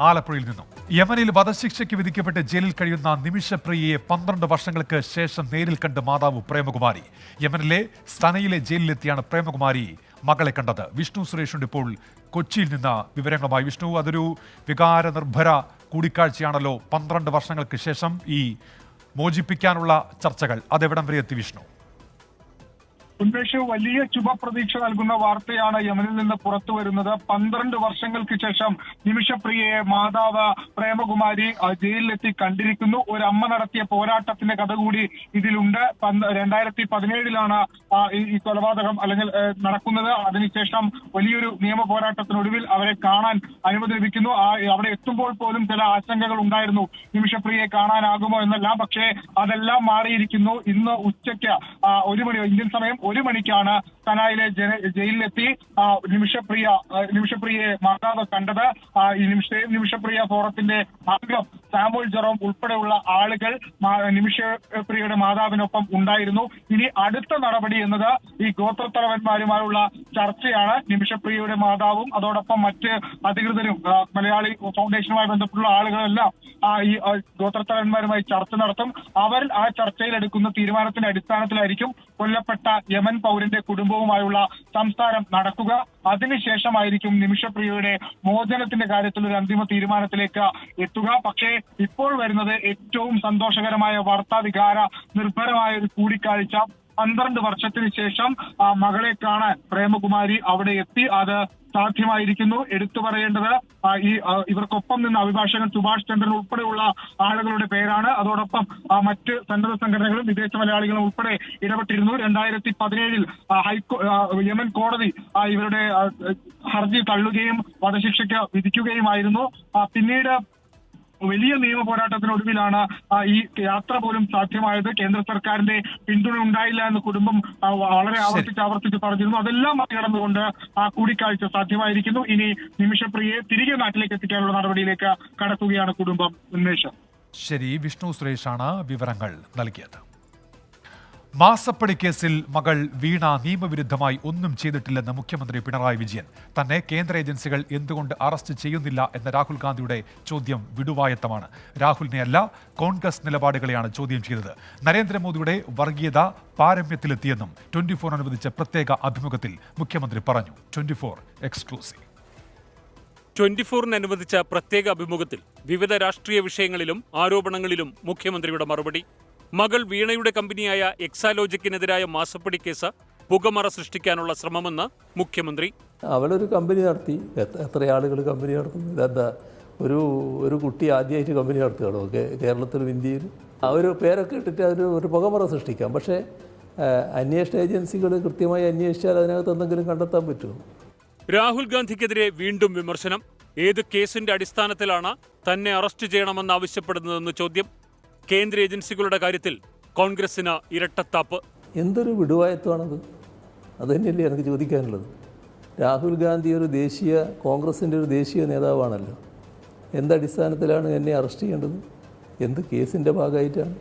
ആലപ്പുഴയിൽ നിന്നും. യമനിൽ വധശിക്ഷയ്ക്ക് വിധിക്കപ്പെട്ട് ജയിലിൽ കഴിയുന്ന നിമിഷപ്രിയയെ 12 വർഷങ്ങൾക്ക് ശേഷം നേരിൽ കണ്ട് മാതാവ് പ്രേമകുമാരി. യമനിലെ സനയിലെ ജയിലിലെത്തിയാണ് പ്രേമകുമാരി മകളെ കണ്ടത്. വിഷ്ണു സുരേഷുണ്ട് ഇപ്പോൾ കൊച്ചിയിൽ നിന്ന് വിവരങ്ങളുമായി. വിഷ്ണു, അതൊരു വികാരനിർഭര കൂടിക്കാഴ്ചയാണല്ലോ. 12 വർഷങ്ങൾക്ക് ശേഷം ഈ മോചിപ്പിക്കാനുള്ള ചർച്ചകൾ അതെവിടം വരെ എത്തി വിഷ്ണു? ഉന്മേഷ്, വലിയ ശുഭപ്രതീക്ഷ നൽകുന്ന വാർത്തയാണ് യമനിൽ നിന്ന് പുറത്തു വരുന്നത്. 12 വർഷങ്ങൾക്ക് ശേഷം നിമിഷപ്രിയയെ മാതാവ് പ്രേമകുമാരി ജയിലിലെത്തി കണ്ടിരിക്കുന്നു. ഒരു അമ്മ നടത്തിയ പോരാട്ടത്തിന്റെ കഥ കൂടി ഇതിലുണ്ട്. 2017 ഈ കൊലപാതകം അല്ലെങ്കിൽ നടക്കുന്നത്. അതിനുശേഷം വലിയൊരു നിയമ പോരാട്ടത്തിനൊടുവിൽ അവരെ കാണാൻ അനുമതി ലഭിക്കുന്നു. അവിടെ എത്തുമ്പോൾ പോലും ചില ആശങ്കകൾ ഉണ്ടായിരുന്നു, നിമിഷപ്രിയയെ കാണാനാകുമോ എന്നെല്ലാം. പക്ഷേ അതെല്ലാം മാറിയിരിക്കുന്നു. ഇന്ന് ഉച്ചയ്ക്ക് 1 മണി ഇന്ത്യൻ സമയം 1 മണിക്കാണ് സനായിലെ ജയിലിലെത്തി നിമിഷപ്രിയയെ മാതാവ് കണ്ടത്. നിമിഷപ്രിയ ഫോറത്തിന്റെ അംഗം സാമുൽ ജെറോം ഉൾപ്പെടെയുള്ള ആളുകൾ നിമിഷപ്രിയയുടെ മാതാവിനൊപ്പം ഉണ്ടായിരുന്നു. ഇനി അടുത്ത നടപടി എന്നത് ഈ ഗോത്രത്തലവന്മാരുമായുള്ള ചർച്ചയാണ് നിമിഷപ്രിയയുടെ മാതാവും അതോടൊപ്പം മറ്റ് അധികൃതരും മലയാളി ഫൗണ്ടേഷനുമായി ബന്ധപ്പെട്ടുള്ള ആളുകളെല്ലാം ഈ ഗോത്രത്തലവന്മാരുമായി ചർച്ച നടത്തും. അവർ ആ ചർച്ചയിൽ എടുക്കുന്ന തീരുമാനത്തിന്റെ അടിസ്ഥാനത്തിലായിരിക്കും കൊല്ലപ്പെട്ട യമൻ പൗരന്റെ കുടുംബവുമായുള്ള സംസാരം നടക്കുക. അതിനുശേഷമായിരിക്കും നിമിഷപ്രിയയുടെ മോചനത്തിന്റെ കാര്യത്തിൽ ഒരു അന്തിമ തീരുമാനത്തിലേക്ക് എത്തുക. പക്ഷേ ഇപ്പോൾ വരുന്നത് ഏറ്റവും സന്തോഷകരമായ വാർത്താ, വികാര നിർഭരമായ ഒരു കൂടിക്കാഴ്ച. 12 വർഷത്തിന് ശേഷം മകളെ കാണാൻ പ്രേമകുമാരി അവിടെ എത്തി. അത് സാധ്യമായിരിക്കുന്നു. എടുത്തു പറയേണ്ടത് ഇവർക്കൊപ്പം നിന്ന് അഭിഭാഷകൻ സുഭാഷ് ചന്ദ്രൻ ഉൾപ്പെടെയുള്ള ആളുകളുടെ പേരാണ്. അതോടൊപ്പം മറ്റ് സന്നദ്ധ സംഘടനകളും വിദേശ മലയാളികളും ഉൾപ്പെടെ ഇടപെട്ടിരുന്നു. 2017 യമൻ കോടതി ഇവരുടെ ഹർജി തള്ളുകയും വധശിക്ഷയ്ക്ക് വിധിക്കുകയുമായിരുന്നു. പിന്നീട് വലിയ നിയമ പോരാട്ടത്തിനൊടുവിലാണ് ഈ യാത്ര പോലും സാധ്യമായത്. കേന്ദ്ര സർക്കാരിന്റെ പിന്തുണ ഉണ്ടായില്ല എന്ന് കുടുംബം വളരെ ആവർത്തിച്ച് പറഞ്ഞിരുന്നു. അതെല്ലാം മറികടന്നുകൊണ്ട് ആ കൂടിക്കാഴ്ച സാധ്യമായിരിക്കുന്നു. ഇനി നിമിഷപ്രിയയെ തിരികെ നാട്ടിലേക്ക് എത്തിക്കാനുള്ള നടപടിയിലേക്ക് കടക്കുകയാണ് കുടുംബം. ഉന്മേഷം. ശരി, വിഷ്ണു സുരേഷാണ് വിവരങ്ങൾ നൽകിയത്. മാസപ്പടി കേസിൽ മകൾ വീണ നിയമവിരുദ്ധമായി ഒന്നും ചെയ്തിട്ടില്ലെന്ന് മുഖ്യമന്ത്രി പിണറായി വിജയൻ. തന്നെ കേന്ദ്ര ഏജൻസികൾ എന്തുകൊണ്ട് അറസ്റ്റ് ചെയ്യുന്നില്ല എന്ന രാഹുൽ ഗാന്ധിയുടെ ചോദ്യം വിടുവായത്തമാണ്. രാഹുലിനെയല്ല, കോൺഗ്രസ് നിലപാടുകളെയാണ് ചോദ്യം ചെയ്തത്. നരേന്ദ്രമോദിയുടെ വർഗീയത പാരമ്യത്തിലെത്തിയെന്നും 24 അനുവദിച്ച പ്രത്യേക അഭിമുഖത്തിൽ മുഖ്യമന്ത്രി പറഞ്ഞു. 24 എക്സ്ക്ലൂസീവ്. 24 അനുവദിച്ച പ്രത്യേക അഭിമുഖത്തിൽ വിവിധ രാഷ്ട്രീയ വിഷയങ്ങളിലും ആരോപണങ്ങളിലും മുഖ്യമന്ത്രിയുടെ മറുപടി. മകൾ വീണയുടെ കമ്പനിയായ എക്സാലോജിക്കിനെതിരായ മാസപ്പടി കേസ് പുകമറ സൃഷ്ടിക്കാനുള്ള ശ്രമമെന്ന് മുഖ്യമന്ത്രി. അവളൊരു കമ്പനി നടത്തി. എത്ര ആളുകൾ കമ്പനി നടത്തുന്നു? ഇതെന്താ ഒരു കുട്ടി ആദ്യമായിട്ട് കമ്പനി നടത്തുകയാണോ കേരളത്തിലും ഇന്ത്യയിലും? ആ ഒരു പേരൊക്കെ ഇട്ടിട്ട് ഒരു പുകമറ സൃഷ്ടിക്കാം. പക്ഷേ അന്വേഷണ ഏജൻസികൾ കൃത്യമായി അന്വേഷിച്ചാൽ അതിനകത്ത് എന്തെങ്കിലും കണ്ടെത്താൻ പറ്റുമോ? രാഹുൽ ഗാന്ധിക്കെതിരെ വീണ്ടും വിമർശനം. ഏത് കേസിന്റെ അടിസ്ഥാനത്തിലാണ് തന്നെ അറസ്റ്റ് ചെയ്യണമെന്നാവശ്യപ്പെടുന്നതെന്ന് ചോദ്യം. കേന്ദ്ര ഏജൻസികളുടെ കാര്യത്തിൽ കോൺഗ്രസിന് ഇരട്ടത്താപ്പ്. എന്തൊരു വിടുവായത്വമാണത്? അത് തന്നെയല്ലേ എനിക്ക് ചോദിക്കാനുള്ളത്. രാഹുൽ ഗാന്ധി കോൺഗ്രസിൻ്റെ ഒരു ദേശീയ നേതാവാണല്ലോ. എന്തടിസ്ഥാനത്തിലാണ് എന്നെ അറസ്റ്റ് ചെയ്യേണ്ടത്? എന്ത് കേസിൻ്റെ ഭാഗമായിട്ടാണ്?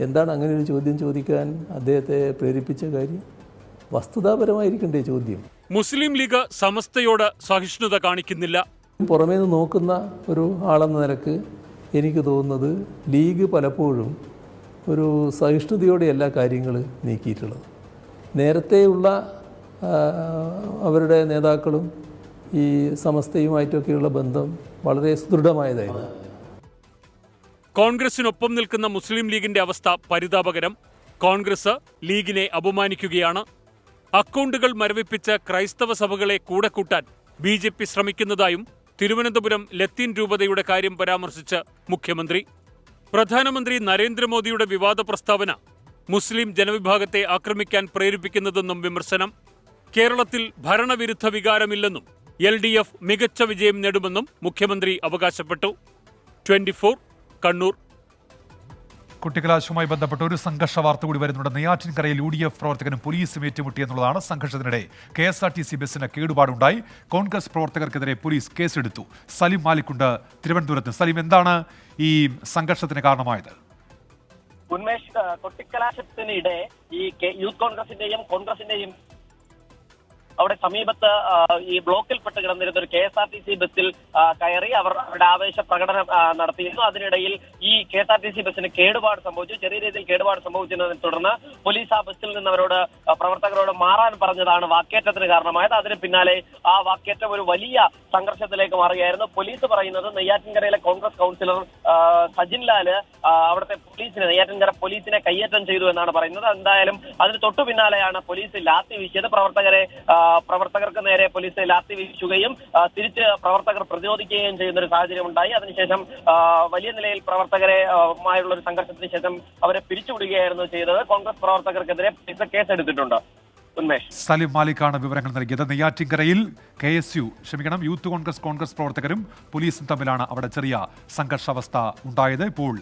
എന്താണ് അങ്ങനെ ഒരു ചോദ്യം ചോദിക്കാൻ അദ്ദേഹത്തെ പ്രേരിപ്പിച്ച കാര്യം? വസ്തുതാപരമായിരിക്കണ്ടേ ചോദ്യം? മുസ്ലിം ലീഗ് സമസ്തയോട് സഹിഷ്ണുത കാണിക്കുന്നില്ല. പുറമേ നിന്ന് നോക്കുന്ന ഒരു ആളെന്ന നിലക്ക് എനിക്ക് തോന്നുന്നത് ലീഗ് പലപ്പോഴും ഒരു സഹിഷ്ണുതയോടെ എല്ലാ കാര്യങ്ങൾ നീക്കിയിട്ടുള്ളത്. നേരത്തെയുള്ള അവരുടെ നേതാക്കളും ഈ സമസ്തയുമായിട്ടൊക്കെയുള്ള ബന്ധം വളരെ സുദൃഢമായതായിരുന്നു. കോൺഗ്രസിനൊപ്പം നിൽക്കുന്ന മുസ്ലിം ലീഗിന്റെ അവസ്ഥ പരിതാപകരം. കോൺഗ്രസ് ലീഗിനെ അപമാനിക്കുകയാണ്. അക്കൗണ്ടുകൾ മരവിപ്പിച്ച ക്രൈസ്തവ സഭകളെ കൂടെ കൂട്ടാൻ BJP ശ്രമിക്കുന്നതായും തിരുവനന്തപുരം ലത്തീൻ രൂപതയുടെ കാര്യം പരാമർശിച്ച് മുഖ്യമന്ത്രി. പ്രധാനമന്ത്രി നരേന്ദ്രമോദിയുടെ വിവാദ പ്രസ്താവന മുസ്ലിം ജനവിഭാഗത്തെ ആക്രമിക്കാൻ പ്രേരിപ്പിക്കുന്നതെന്നും വിമർശനം. കേരളത്തിൽ ഭരണവിരുദ്ധ വികാരമില്ലെന്നും LDF മികച്ച വിജയം നേടുമെന്നും മുഖ്യമന്ത്രി അവകാശപ്പെട്ടു. 24 കണ്ണൂർ. കുട്ടിക്കലാശവുമായി ബന്ധപ്പെട്ട ഒരു സംഘർഷ വാർത്ത കൂടി വരുന്നുണ്ട്. നെയ്യാറ്റിൻകരയിൽ UDF പ്രവർത്തകനും പോലീസും ഏറ്റുമുട്ടിയെന്നുള്ളതാണ്. സംഘർഷത്തിനിടെ KSRTC ബസ്സിന് കേടുപാടുണ്ടായി. കോൺഗ്രസ് പ്രവർത്തകർക്കെതിരെ പോലീസ് കേസെടുത്തു. സലിം മാലിക്കുണ്ട് തിരുവനന്തപുരത്ത്. സലിം, എന്താണ് ഈ സംഘർഷത്തിന് കാരണമായത്? ഉന്മേഷ്, കൊട്ടിക്കലാശത്തിനിടെ ഈ യൂത്ത് കോൺഗ്രസിന്റെയും അവിടെ സമീപത്ത് ഈ ബ്ലോക്കിൽപ്പെട്ട് കിടന്നിരുന്ന ഒരു KSRTC ബസ്സിൽ കയറി അവരുടെ ആവേശ പ്രകടനം നടത്തിയിരുന്നു. അതിനിടയിൽ ഈ KSRTC ബസ്സിന് കേടുപാട് സംഭവിച്ചു. ചെറിയ രീതിയിൽ കേടുപാട് സംഭവിച്ചതിനെ തുടർന്ന് പോലീസ് ആ ബസ്സിൽ നിന്ന് പ്രവർത്തകരോട് മാറാൻ പറഞ്ഞതാണ് വാക്കേറ്റത്തിന് കാരണമായത്. അതിന് പിന്നാലെ ആ വാക്കേറ്റം ഒരു വലിയ സംഘർഷത്തിലേക്ക് മാറുകയായിരുന്നു. പോലീസ് പറയുന്നത് നെയ്യാറ്റിൻകരയിലെ കോൺഗ്രസ് കൗൺസിലർ സജിൻലാല് അവിടുത്തെ നെയ്യാറ്റിൻകര പോലീസിനെ കയ്യേറ്റം ചെയ്തു എന്നാണ് പറയുന്നത്. എന്തായാലും അതിന് തൊട്ടു പിന്നാലെയാണ് പോലീസ് ലാത്തി വീശിയത്. പ്രവർത്തകർക്ക് നേരെ പോലീസ് ലാത്തി വീശുകയും തിരിച്ച് പ്രവർത്തകർ പ്രതിരോധിക്കുകയും ചെയ്യുന്ന ഒരു സാഹചര്യം ഉണ്ടായി. അതിനുശേഷം വലിയ നിലയിൽ പ്രവർത്തകരുമായുള്ള ഒരു സംഘർഷത്തിന് ശേഷം അവരെ പിരിച്ചുവിടുകയായിരുന്നു ചെയ്തത്. കോൺഗ്രസ് പ്രവർത്തകർക്കെതിരെ പോലീസ് കേസെടുത്തിട്ടുണ്ട്. ഉന്മേഷ്. സലിം മാലിക്കാണ് വിവരങ്ങൾ നൽകിയത്. നെയ്യാറ്റിൻകരയിൽ യൂത്ത് കോൺഗ്രസ് പ്രവർത്തകരും പോലീസും തമ്മിലാണ് അവിടെ ചെറിയ സംഘർഷാവസ്ഥ ഉണ്ടായത്. ഇപ്പോൾ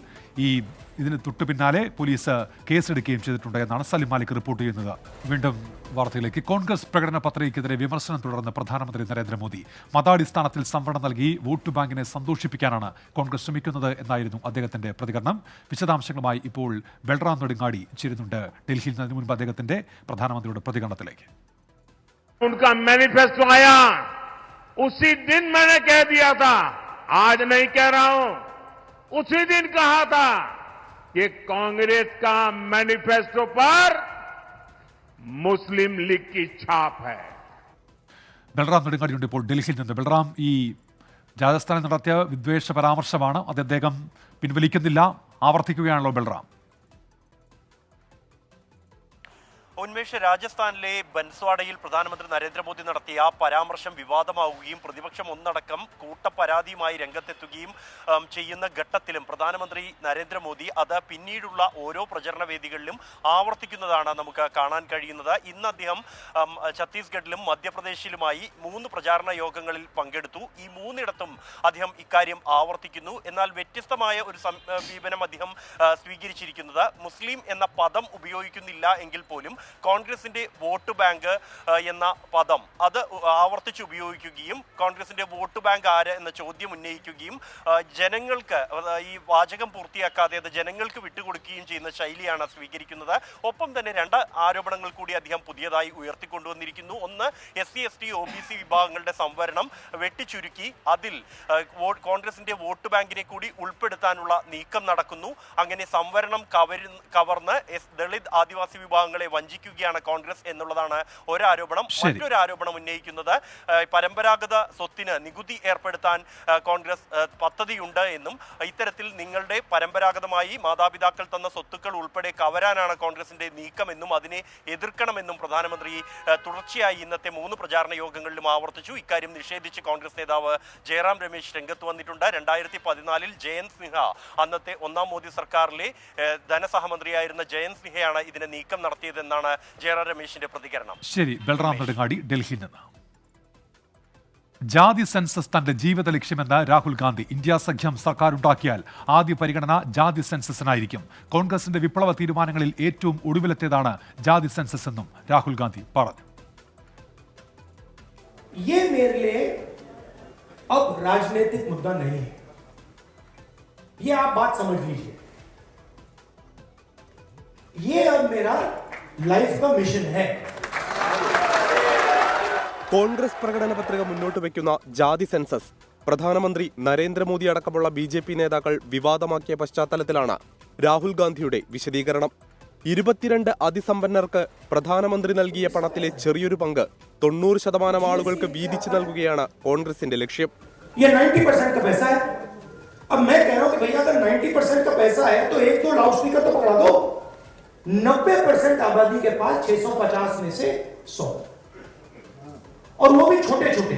ഇതിന് തൊട്ടു പിന്നാലെ പോലീസ് കേസെടുക്കുകയും ചെയ്തിട്ടുണ്ട് എന്നാണ് സലിം മാലിക് റിപ്പോർട്ട് ചെയ്യുന്നത്. വീണ്ടും വാർത്തയിലേക്ക്. കോൺഗ്രസ് പ്രകടന പത്രികയ്ക്കെതിരെ വിമർശനം തുടർന്ന് പ്രധാനമന്ത്രി നരേന്ദ്രമോദി. മതാടിസ്ഥാനത്തിൽ സംവരണം നൽകി വോട്ട് ബാങ്കിനെ സന്തോഷിപ്പിക്കാനാണ് കോൺഗ്രസ് ശ്രമിക്കുന്നത് എന്നായിരുന്നു അദ്ദേഹത്തിന്റെ പ്രതികരണം. വിശദാംശങ്ങളുമായി ഇപ്പോൾ ബൽറാം നെടുങ്ങാടി ചേരുന്നുണ്ട് ഡൽഹിയിൽ നിന്ന്. മുൻപ് അദ്ദേഹത്തിന്റെ പ്രധാനമന്ത്രിയുടെ പ്രതികരണത്തിലേക്ക്. उनका मैनिफेस्टो आया उसी दिन मैंने कह दिया था, आज नहीं कह रहा हूं, उसी दिन कहा था कि कांग्रेस का मैनिफेस्टो पर मुस्लिम लीग की छाप है. ബൽറാം നെടുങ്ങാടിയുണ്ട് ഇപ്പോൾ ഡൽഹിയിൽ നിന്ന്. ബൽറാം, ഈ രാജസ്ഥാനിൽ നടത്തിയ വിദ്വേഷ പരാമർശമാണ്, അത് അദ്ദേഹം പിൻവലിക്കുന്നില്ല, ആവർത്തിക്കുകയാണല്ലോ ബൽറാം? ഉന്മേഷ്, രാജസ്ഥാനിലെ ബൻസ്വാഡയിൽ പ്രധാനമന്ത്രി നരേന്ദ്രമോദി നടത്തിയ പരാമർശം വിവാദമാവുകയും പ്രതിപക്ഷം ഒന്നടക്കം കൂട്ടപ്പരാതിയുമായി രംഗത്തെത്തുകയും ചെയ്യുന്ന ഘട്ടത്തിലും പ്രധാനമന്ത്രി നരേന്ദ്രമോദി അത് പിന്നീടുള്ള ഓരോ പ്രചരണ വേദികളിലും ആവർത്തിക്കുന്നതാണ് നമുക്ക് കാണാൻ കഴിയുന്നത്. ഇന്ന് അദ്ദേഹം ഛത്തീസ്ഗഡിലും മധ്യപ്രദേശിലുമായി 3 പ്രചാരണ യോഗങ്ങളിൽ പങ്കെടുത്തു. ഈ 3ഇടത്തും അദ്ദേഹം ഇക്കാര്യം ആവർത്തിക്കുന്നു. എന്നാൽ വ്യത്യസ്തമായ ഒരു സമീപനം അദ്ദേഹം സ്വീകരിച്ചിരിക്കുന്നത് മുസ്ലിം എന്ന പദം ഉപയോഗിക്കുന്നില്ല എങ്കിൽ പോലും കോൺഗ്രസിന്റെ വോട്ട് ബാങ്ക് എന്ന പദം അത് ആവർത്തിച്ച് ഉപയോഗിക്കുകയും കോൺഗ്രസിന്റെ വോട്ട് ബാങ്ക് ആര് എന്ന ചോദ്യം ഉന്നയിക്കുകയും ജനങ്ങൾക്ക് ഈ വാചകം പൂർത്തിയാക്കാതെ അത് ജനങ്ങൾക്ക് വിട്ടുകൊടുക്കുകയും ചെയ്യുന്ന ശൈലിയാണ് സ്വീകരിക്കുന്നത്. ഒപ്പം തന്നെ 2 ആരോപണങ്ങൾ കൂടി അദ്ദേഹം പുതിയതായി ഉയർത്തിക്കൊണ്ടുവന്നിരിക്കുന്നു. ഒന്ന്, SC/ST OBC വിഭാഗങ്ങളുടെ സംവരണം വെട്ടിച്ചുരുക്കി അതിൽ കോൺഗ്രസിന്റെ വോട്ട് ബാങ്കിനെ കൂടി ഉൾപ്പെടുത്താനുള്ള നീക്കം നടക്കുന്നു. അങ്ങനെ സംവരണം കവർന്ന് ദളിത് ആദിവാസി വിഭാഗങ്ങളെ വഞ്ചിക്കുകയാണ് കോൺഗ്രസ് എന്നുള്ളതാണ് ഒരു ആരോപണം. മറ്റൊരു ആരോപണം ഉന്നയിക്കുന്നത് പരമ്പരാഗത സ്വത്തിന് നികുതി ഏർപ്പെടുത്താൻ കോൺഗ്രസ് പദ്ധതിയുണ്ട് എന്നും ഇത്തരത്തിൽ നിങ്ങളുടെ പരമ്പരാഗതമായി മാതാപിതാക്കൾ തന്ന സ്വത്തുക്കൾ ഉൾപ്പെടെ കവരാനാണ് കോൺഗ്രസിന്റെ നീക്കമെന്നും അതിനെ എതിർക്കണമെന്നും പ്രധാനമന്ത്രി തുടർച്ചയായി ഇന്നത്തെ 3 പ്രചാരണ യോഗങ്ങളിലും ആവർത്തിച്ചു. ഇക്കാര്യം നിഷേധിച്ച് കോൺഗ്രസ് നേതാവ് ജയറാം രമേശ് രംഗത്ത് വന്നിട്ടുണ്ട്. 2014 ജയന്ത് സിൻഹ, അന്നത്തെ 1ാം മോദി സർക്കാരിലെ ധനസഹമന്ത്രിയായിരുന്ന ജയന്ത് സിൻഹയാണ് ഇതിന് നീക്കം നടത്തിയതെന്നാണ് ജയറാം രമേശിന്റെ പ്രതികരണം. ശരി, ബൽറാം നെടുങ്ങാടി ഡൽഹിയിൽ നിന്ന്. ജാതി സെൻസസ് തന്റെ ജീവിത ലക്ഷ്യമെന്ന് രാഹുൽ ഗാന്ധി. ഇന്ത്യ സഖ്യം സർക്കാർ ഉണ്ടാക്കിയാൽ ആദ്യ പരിഗണന ജാതി സെൻസസിനായിരിക്കും. കോൺഗ്രസിന്റെ വിപ്ലവ തീരുമാനങ്ങളിൽ ഏറ്റവും ഒടുവിലത്തേതാണ് ജാതി സെൻസസ് എന്നും രാഹുൽ ഗാന്ധി പറഞ്ഞു. ये मेरे लिए अब राजनीतिक मुद्दा नहीं है, ये आप बात समझ लीजिए. ये अब मेरा लाइफ का मिशन है. കോൺഗ്രസ് പ്രകടന പത്രിക മുന്നോട്ട് വയ്ക്കുന്ന ജാതി സെൻസസ് പ്രധാനമന്ത്രി നരേന്ദ്രമോദി അടക്കമുള്ള BJP നേതാക്കൾ വിവാദമാക്കിയ പശ്ചാത്തലത്തിലാണ് രാഹുൽ ഗാന്ധിയുടെ വിശദീകരണം. 22 അതിസമ്പന്നർക്ക് പ്രധാനമന്ത്രി നൽകിയ പണത്തിലെ ചെറിയൊരു പങ്ക് 90% ആളുകൾക്ക് വീതിച്ചു നൽകുകയാണ് കോൺഗ്രസിന്റെ ലക്ഷ്യം. 90% का पैसा है. अब मैं कह रहा हूं कि भैया अगर 90% का पैसा है तो 1-2 लाउडस्पीकर तो पकड़ा दो. 90% आबादी के पास 650 में से 100, और वो भी छोटे छोटे.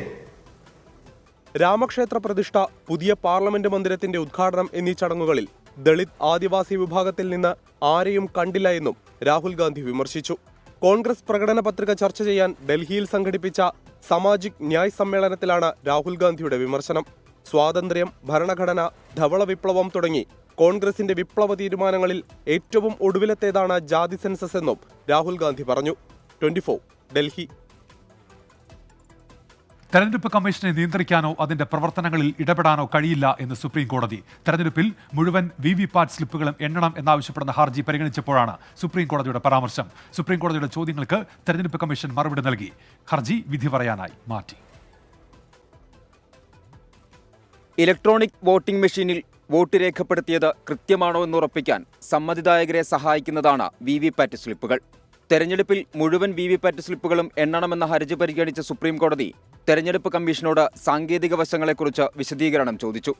രാമക്ഷേത്ര പ്രതിഷ്ഠ, പുതിയ പാർലമെന്റ് മന്ദിരത്തിന്റെ ഉദ്ഘാടനം എന്നീ ചടങ്ങുകളിൽ ദളിത് ആദിവാസി വിഭാഗത്തിൽ നിന്ന് ആരെയും കണ്ടില്ല എന്നും രാഹുൽ ഗാന്ധി വിമർശിച്ചു. കോൺഗ്രസ് പ്രകടന പത്രിക ചർച്ച ചെയ്യാൻ ഡൽഹിയിൽ സംഘടിപ്പിച്ച സാമാജിക് ന്യായ് സമ്മേളനത്തിലാണ് രാഹുൽ ഗാന്ധിയുടെ വിമർശനം. സ്വാതന്ത്ര്യം, ഭരണഘടന, ധവള വിപ്ലവം തുടങ്ങി കോൺഗ്രസിന്റെ വിപ്ലവ തീരുമാനങ്ങളിൽ ഏറ്റവും ഒടുവിലത്തേതാണ് ജാതി സെൻസസ് എന്നും രാഹുൽ ഗാന്ധി പറഞ്ഞു. 24 ഡൽഹി. തെരഞ്ഞെടുപ്പ് കമ്മീഷനെ നിയന്ത്രിക്കാനോ അതിന്റെ പ്രവർത്തനങ്ങളിൽ ഇടപെടാനോ കഴിയില്ല എന്ന് സുപ്രീം കോടതി. തെരഞ്ഞെടുപ്പിൽ മുഴുവൻ VVPAT സ്ലിപ്പുകളും എണ്ണണം എന്നാവശ്യപ്പെടുന്ന ഹർജി പരിഗണിച്ചപ്പോഴാണ് സുപ്രീം കോടതിയുടെ പരാമർശം. സുപ്രീം കോടതിയുടെ ചോദ്യങ്ങൾക്ക് തെരഞ്ഞെടുപ്പ് കമ്മീഷൻ മറുപടി നൽകി. ഹർജി വിധി പറയാനായി മാറ്റി. ഇലക്ട്രോണിക് വോട്ടിംഗ് മെഷീനിൽ വോട്ട് രേഖപ്പെടുത്തിയത് കൃത്യമാണോ എന്നുറപ്പിക്കാൻ സമ്മതിദായകരെ സഹായിക്കുന്നതാണ് VVPAT സ്ലിപ്പുകൾ. തെരഞ്ഞെടുപ്പിൽ മുഴുവൻ VVPAT സ്ലിപ്പുകളും എണ്ണണമെന്ന ഹർജി പരിഗണിച്ച സുപ്രീം കോടതി തെരഞ്ഞെടുപ്പ് കമ്മീഷനോട് സാങ്കേതിക വശങ്ങളെക്കുറിച്ച് വിശദീകരണം ചോദിച്ചു.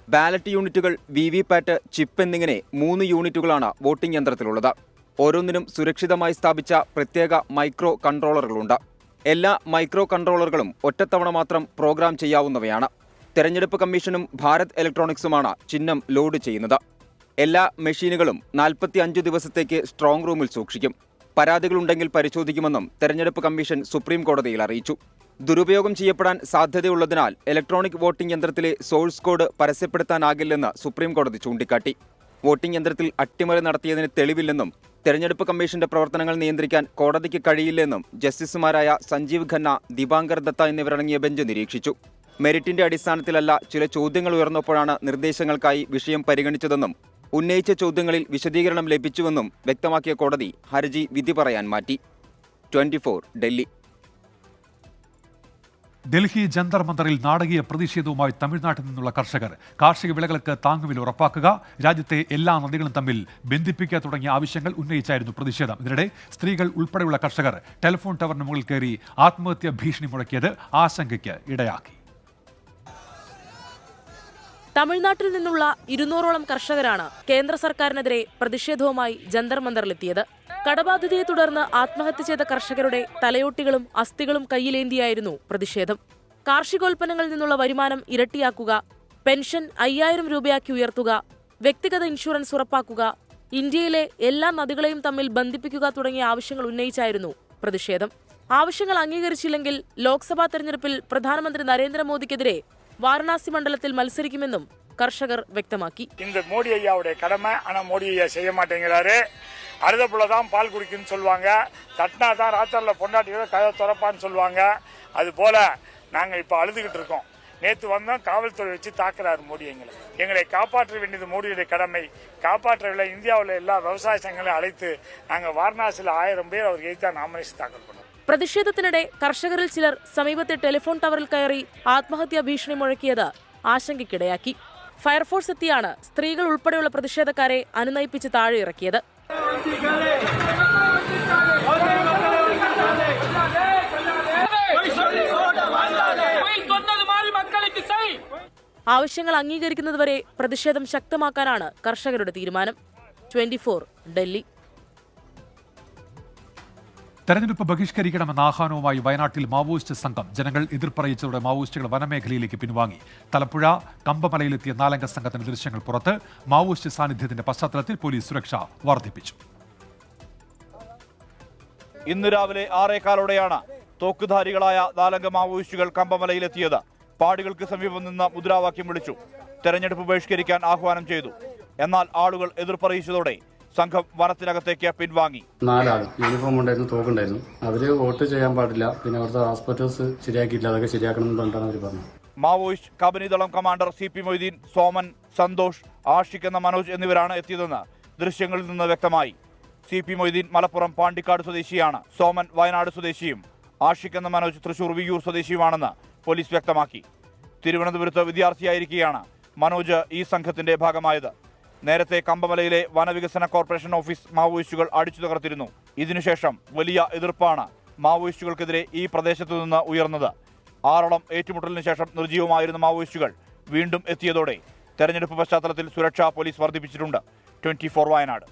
ബാലറ്റ് യൂണിറ്റുകൾ, VVPAT, ചിപ്പ് എന്നിങ്ങനെ 3 യൂണിറ്റുകളാണ് വോട്ടിംഗ് യന്ത്രത്തിലുള്ളത്. ഓരോന്നിനും സുരക്ഷിതമായി സ്ഥാപിച്ച പ്രത്യേക മൈക്രോ കൺട്രോളറുകളുണ്ട്. എല്ലാ മൈക്രോ കൺട്രോളറുകളും ഒറ്റത്തവണ മാത്രം പ്രോഗ്രാം ചെയ്യാവുന്നവയാണ്. തെരഞ്ഞെടുപ്പ് കമ്മീഷനും ഭാരത് ഇലക്ട്രോണിക്സുമാണ് ചിഹ്നം ലോഡ് ചെയ്യുന്നത്. എല്ലാ മെഷീനുകളും 45 ദിവസത്തേക്ക് സ്ട്രോങ് റൂമിൽ സൂക്ഷിക്കും. പരാതികളുണ്ടെങ്കിൽ പരിശോധിക്കുമെന്നും തെരഞ്ഞെടുപ്പ് കമ്മീഷൻ സുപ്രീം കോടതിയിൽ അറിയിച്ചു. ദുരുപയോഗം ചെയ്യപ്പെടാൻ സാധ്യതയുള്ളതിനാൽ ഇലക്ട്രോണിക് വോട്ടിംഗ് യന്ത്രത്തിലെ സോഴ്സ് കോഡ് പരസ്യപ്പെടുത്താനാകില്ലെന്ന് സുപ്രീം കോടതി ചൂണ്ടിക്കാട്ടി. വോട്ടിംഗ് യന്ത്രത്തിൽ അട്ടിമറി നടത്തിയതിന് തെളിവില്ലെന്നും തെരഞ്ഞെടുപ്പ് കമ്മീഷന്റെ പ്രവർത്തനങ്ങൾ നിയന്ത്രിക്കാൻ കോടതിക്ക് കഴിയില്ലെന്നും ജസ്റ്റിസുമാരായ സഞ്ജീവ് ഖന്ന, ദീപാങ്കർ ദത്ത എന്നിവരടങ്ങിയ ബെഞ്ച് നിരീക്ഷിച്ചു. മെറിറ്റിന്റെ അടിസ്ഥാനത്തിലല്ല, ചില ചോദ്യങ്ങൾ ഉയർന്നപ്പോഴാണ് നിർദ്ദേശങ്ങൾക്കായി വിഷയം പരിഗണിച്ചതെന്നും ഉന്നയിച്ച ചോദ്യങ്ങളിൽ വിശദീകരണം ലഭിച്ചുവെന്നും വ്യക്തമാക്കിയ കോടതി ഹർജി വിധി പറയാൻ മാറ്റി. 24 ഡൽഹി. ഡൽഹി ജന്തർ മന്ദറിൽ നാടകീയ പ്രതിഷേധവുമായി തമിഴ്നാട്ടിൽ നിന്നുള്ള കർഷകർ കാർഷിക വിളകൾക്ക് താങ്ങുവില ഉറപ്പാക്കുക, രാജ്യത്തെ എല്ലാ നദികളും തമ്മിൽ ബന്ധിപ്പിക്കുക തുടങ്ങിയ ആവശ്യങ്ങൾ ഉന്നയിച്ചായിരുന്നു പ്രതിഷേധം. ഇതിനിടെ സ്ത്രീകൾ ഉൾപ്പെടെയുള്ള കർഷകർ ടെലിഫോൺ ടവറിന് മുകളിൽ കയറി ആത്മഹത്യാ ഭീഷണി മുഴക്കിയത് ആശങ്കയ്ക്ക് ഇടയാക്കി. തമിഴ്നാട്ടിൽ നിന്നുള്ള 200ഓളം കർഷകരാണ് കേന്ദ്ര സർക്കാരിനെതിരെ പ്രതിഷേധവുമായി ജന്തർ മന്ദറിലെത്തിയത്. കടബാധ്യതയെ തുടർന്ന് ആത്മഹത്യ ചെയ്ത കർഷകരുടെ തലയോട്ടികളും അസ്ഥികളും കയ്യിലേന്തിയായിരുന്നു പ്രതിഷേധം. കാർഷികോൽപ്പന്നങ്ങളിൽ നിന്നുള്ള വരുമാനം ഇരട്ടിയാക്കുക, പെൻഷൻ 5000 രൂപയാക്കി ഉയർത്തുക, വ്യക്തിഗത ഇൻഷുറൻസ് ഉറപ്പാക്കുക, ഇന്ത്യയിലെ എല്ലാ നദികളെയും തമ്മിൽ ബന്ധിപ്പിക്കുക തുടങ്ങിയ ആവശ്യങ്ങൾ ഉന്നയിച്ചായിരുന്നു പ്രതിഷേധം. ആവശ്യങ്ങൾ അംഗീകരിച്ചില്ലെങ്കിൽ ലോക്സഭാ തെരഞ്ഞെടുപ്പിൽ പ്രധാനമന്ത്രി നരേന്ദ്രമോദിക്കെതിരെ വാരണാസി മണ്ഡലത്തിൽ മത്സരിക്കുമെന്നും കർഷകർ വ്യക്തമാക്കി. இந்த மோடி ஐயாவுடைய கடமை, ஆனா மோடி ஐயா செய்ய மாட்டேங்கிறாரு. அழுதப்புள்ளதான் பால் குடிக்குன்னு சொல்லுவாங்க, தட்டினா தான் ராத்திரில பொண்டாட்டியோட கதை துறப்பான்னு சொல்லுவாங்க. அது போல நாங்க இப்ப அழுதுகிட்டு இருக்கோம். நேற்று வந்தோம், காவல்துறை வச்சு தாக்குறாரு மோடி. எங்களை காப்பாற்ற வேண்டியது மோடியுடைய கடமை. காப்பாற்றவில்லை. இந்தியாவில் எல்லா விவசாய சங்கங்களையும் அழைத்து நாங்கள் வாரணாசியில் 1000 பேர் அவருக்கு எதிர்த்து நாமினேஷன் தாக்கல் பண்ணோம். പ്രതിഷേധത്തിനിടെ കർഷകരിൽ ചിലർ സമീപത്തെ ടെലിഫോൺ ടവറിൽ കയറി ആത്മഹത്യാ ഭീഷണി മുഴക്കിയത് ആശങ്കയ്ക്കിടയാക്കി. ഫയർഫോഴ്സ് എത്തിയാണ് സ്ത്രീകൾ ഉൾപ്പെടെയുള്ള പ്രതിഷേധക്കാരെ അനുനയിപ്പിച്ച് താഴെ ഇറക്കിയത്. ആവശ്യങ്ങൾ അംഗീകരിക്കുന്നതുവരെ പ്രതിഷേധം ശക്തമാക്കാനാണ് കർഷകരുടെ തീരുമാനം. 24 ഡൽഹി. തെരഞ്ഞെടുപ്പ് ബഹിഷ്കരിക്കണമെന്ന ആഹ്വാനവുമായി വയനാട്ടിൽ മാവോയിസ്റ്റ് സംഘം. ജനങ്ങൾ എതിർപ്പറിയിച്ചതോടെ മാവോയിസ്റ്റുകൾ വനമേഖലയിലേക്ക് പിൻവാങ്ങി. തലപ്പുഴ കമ്പമലയിലെത്തിയ 4 അംഗ സംഘത്തിന്റെ ദൃശ്യങ്ങൾ പുറത്ത്. മാവോയിസ്റ്റ് സാന്നിധ്യത്തിന്റെ പശ്ചാത്തലത്തിൽ പോലീസ് സുരക്ഷ വർദ്ധിപ്പിച്ചു. ഇന്ന് രാവിലെ 6:15 തോക്കുധാരികളായ 4 അംഗ മാവോയിസ്റ്റുകൾ കമ്പമലയിലെത്തിയത്. പാടികൾക്ക് സമീപം നിന്ന് മുദ്രാവാക്യം വിളിച്ചു. തെരഞ്ഞെടുപ്പ് ബഹിഷ്കരിക്കാൻ ആഹ്വാനം ചെയ്തു. എന്നാൽ ആളുകൾ എതിർപ്പറിയിച്ചതോടെ സംഘം വനത്തിനകത്തേക്ക് പിൻവാങ്ങി. 4 ആൾ യൂണിഫോം ഉണ്ടായിരുന്നു, തോക്കുണ്ടായിരുന്നു. അവര് വോട്ട് ചെയ്യാൻ പാടില്ല, പിന്നെ അവിടുത്തെ ഹോസ്പിറ്റൽസ് ശരിയാക്കിയില്ല, അതൊക്കെ ശരിയാക്കണം എന്ന് പറഞ്ഞാണ് അവർ പറഞ്ഞത്. Maoist Kabanidalam commander CP Moideen, Soman, Santhosh, Ashiq എന്ന മനോജ് എന്നിവരാണ് എത്തിയതെന്ന് ദൃശ്യങ്ങളിൽ നിന്ന് വ്യക്തമായി. CP മൊയ്തീൻ മലപ്പുറം പാണ്ടിക്കാട് സ്വദേശിയാണ്. സോമൻ വയനാട് സ്വദേശിയും ആഷിഖ് എന്ന മനോജ് തൃശൂർ വിയ്യൂർ സ്വദേശിയുമാണെന്ന് പോലീസ് വ്യക്തമാക്കി. തിരുവനന്തപുരത്ത് വിദ്യാർത്ഥിയായിരിക്കെയാണ് മനോജ് ഈ സംഘത്തിന്റെ ഭാഗമായത്. നേരത്തെ കമ്പമലയിലെ വനവികസന കോർപ്പറേഷൻ ഓഫീസ് മാവോയിസ്റ്റുകൾ അടിച്ചു തകർത്തിരുന്നു. ഇതിനുശേഷം വലിയ എതിർപ്പാണ് മാവോയിസ്റ്റുകൾക്കെതിരെ ഈ പ്രദേശത്തു നിന്ന് ഉയർന്നത്. 6 ഏറ്റുമുട്ടലിന് ശേഷം നിർജ്ജീവമായിരുന്ന മാവോയിസ്റ്റുകൾ വീണ്ടും എത്തിയതോടെ തെരഞ്ഞെടുപ്പ് പശ്ചാത്തലത്തിൽ സുരക്ഷ പോലീസ് വർദ്ധിപ്പിച്ചിട്ടുണ്ട്. 24 വയനാട്.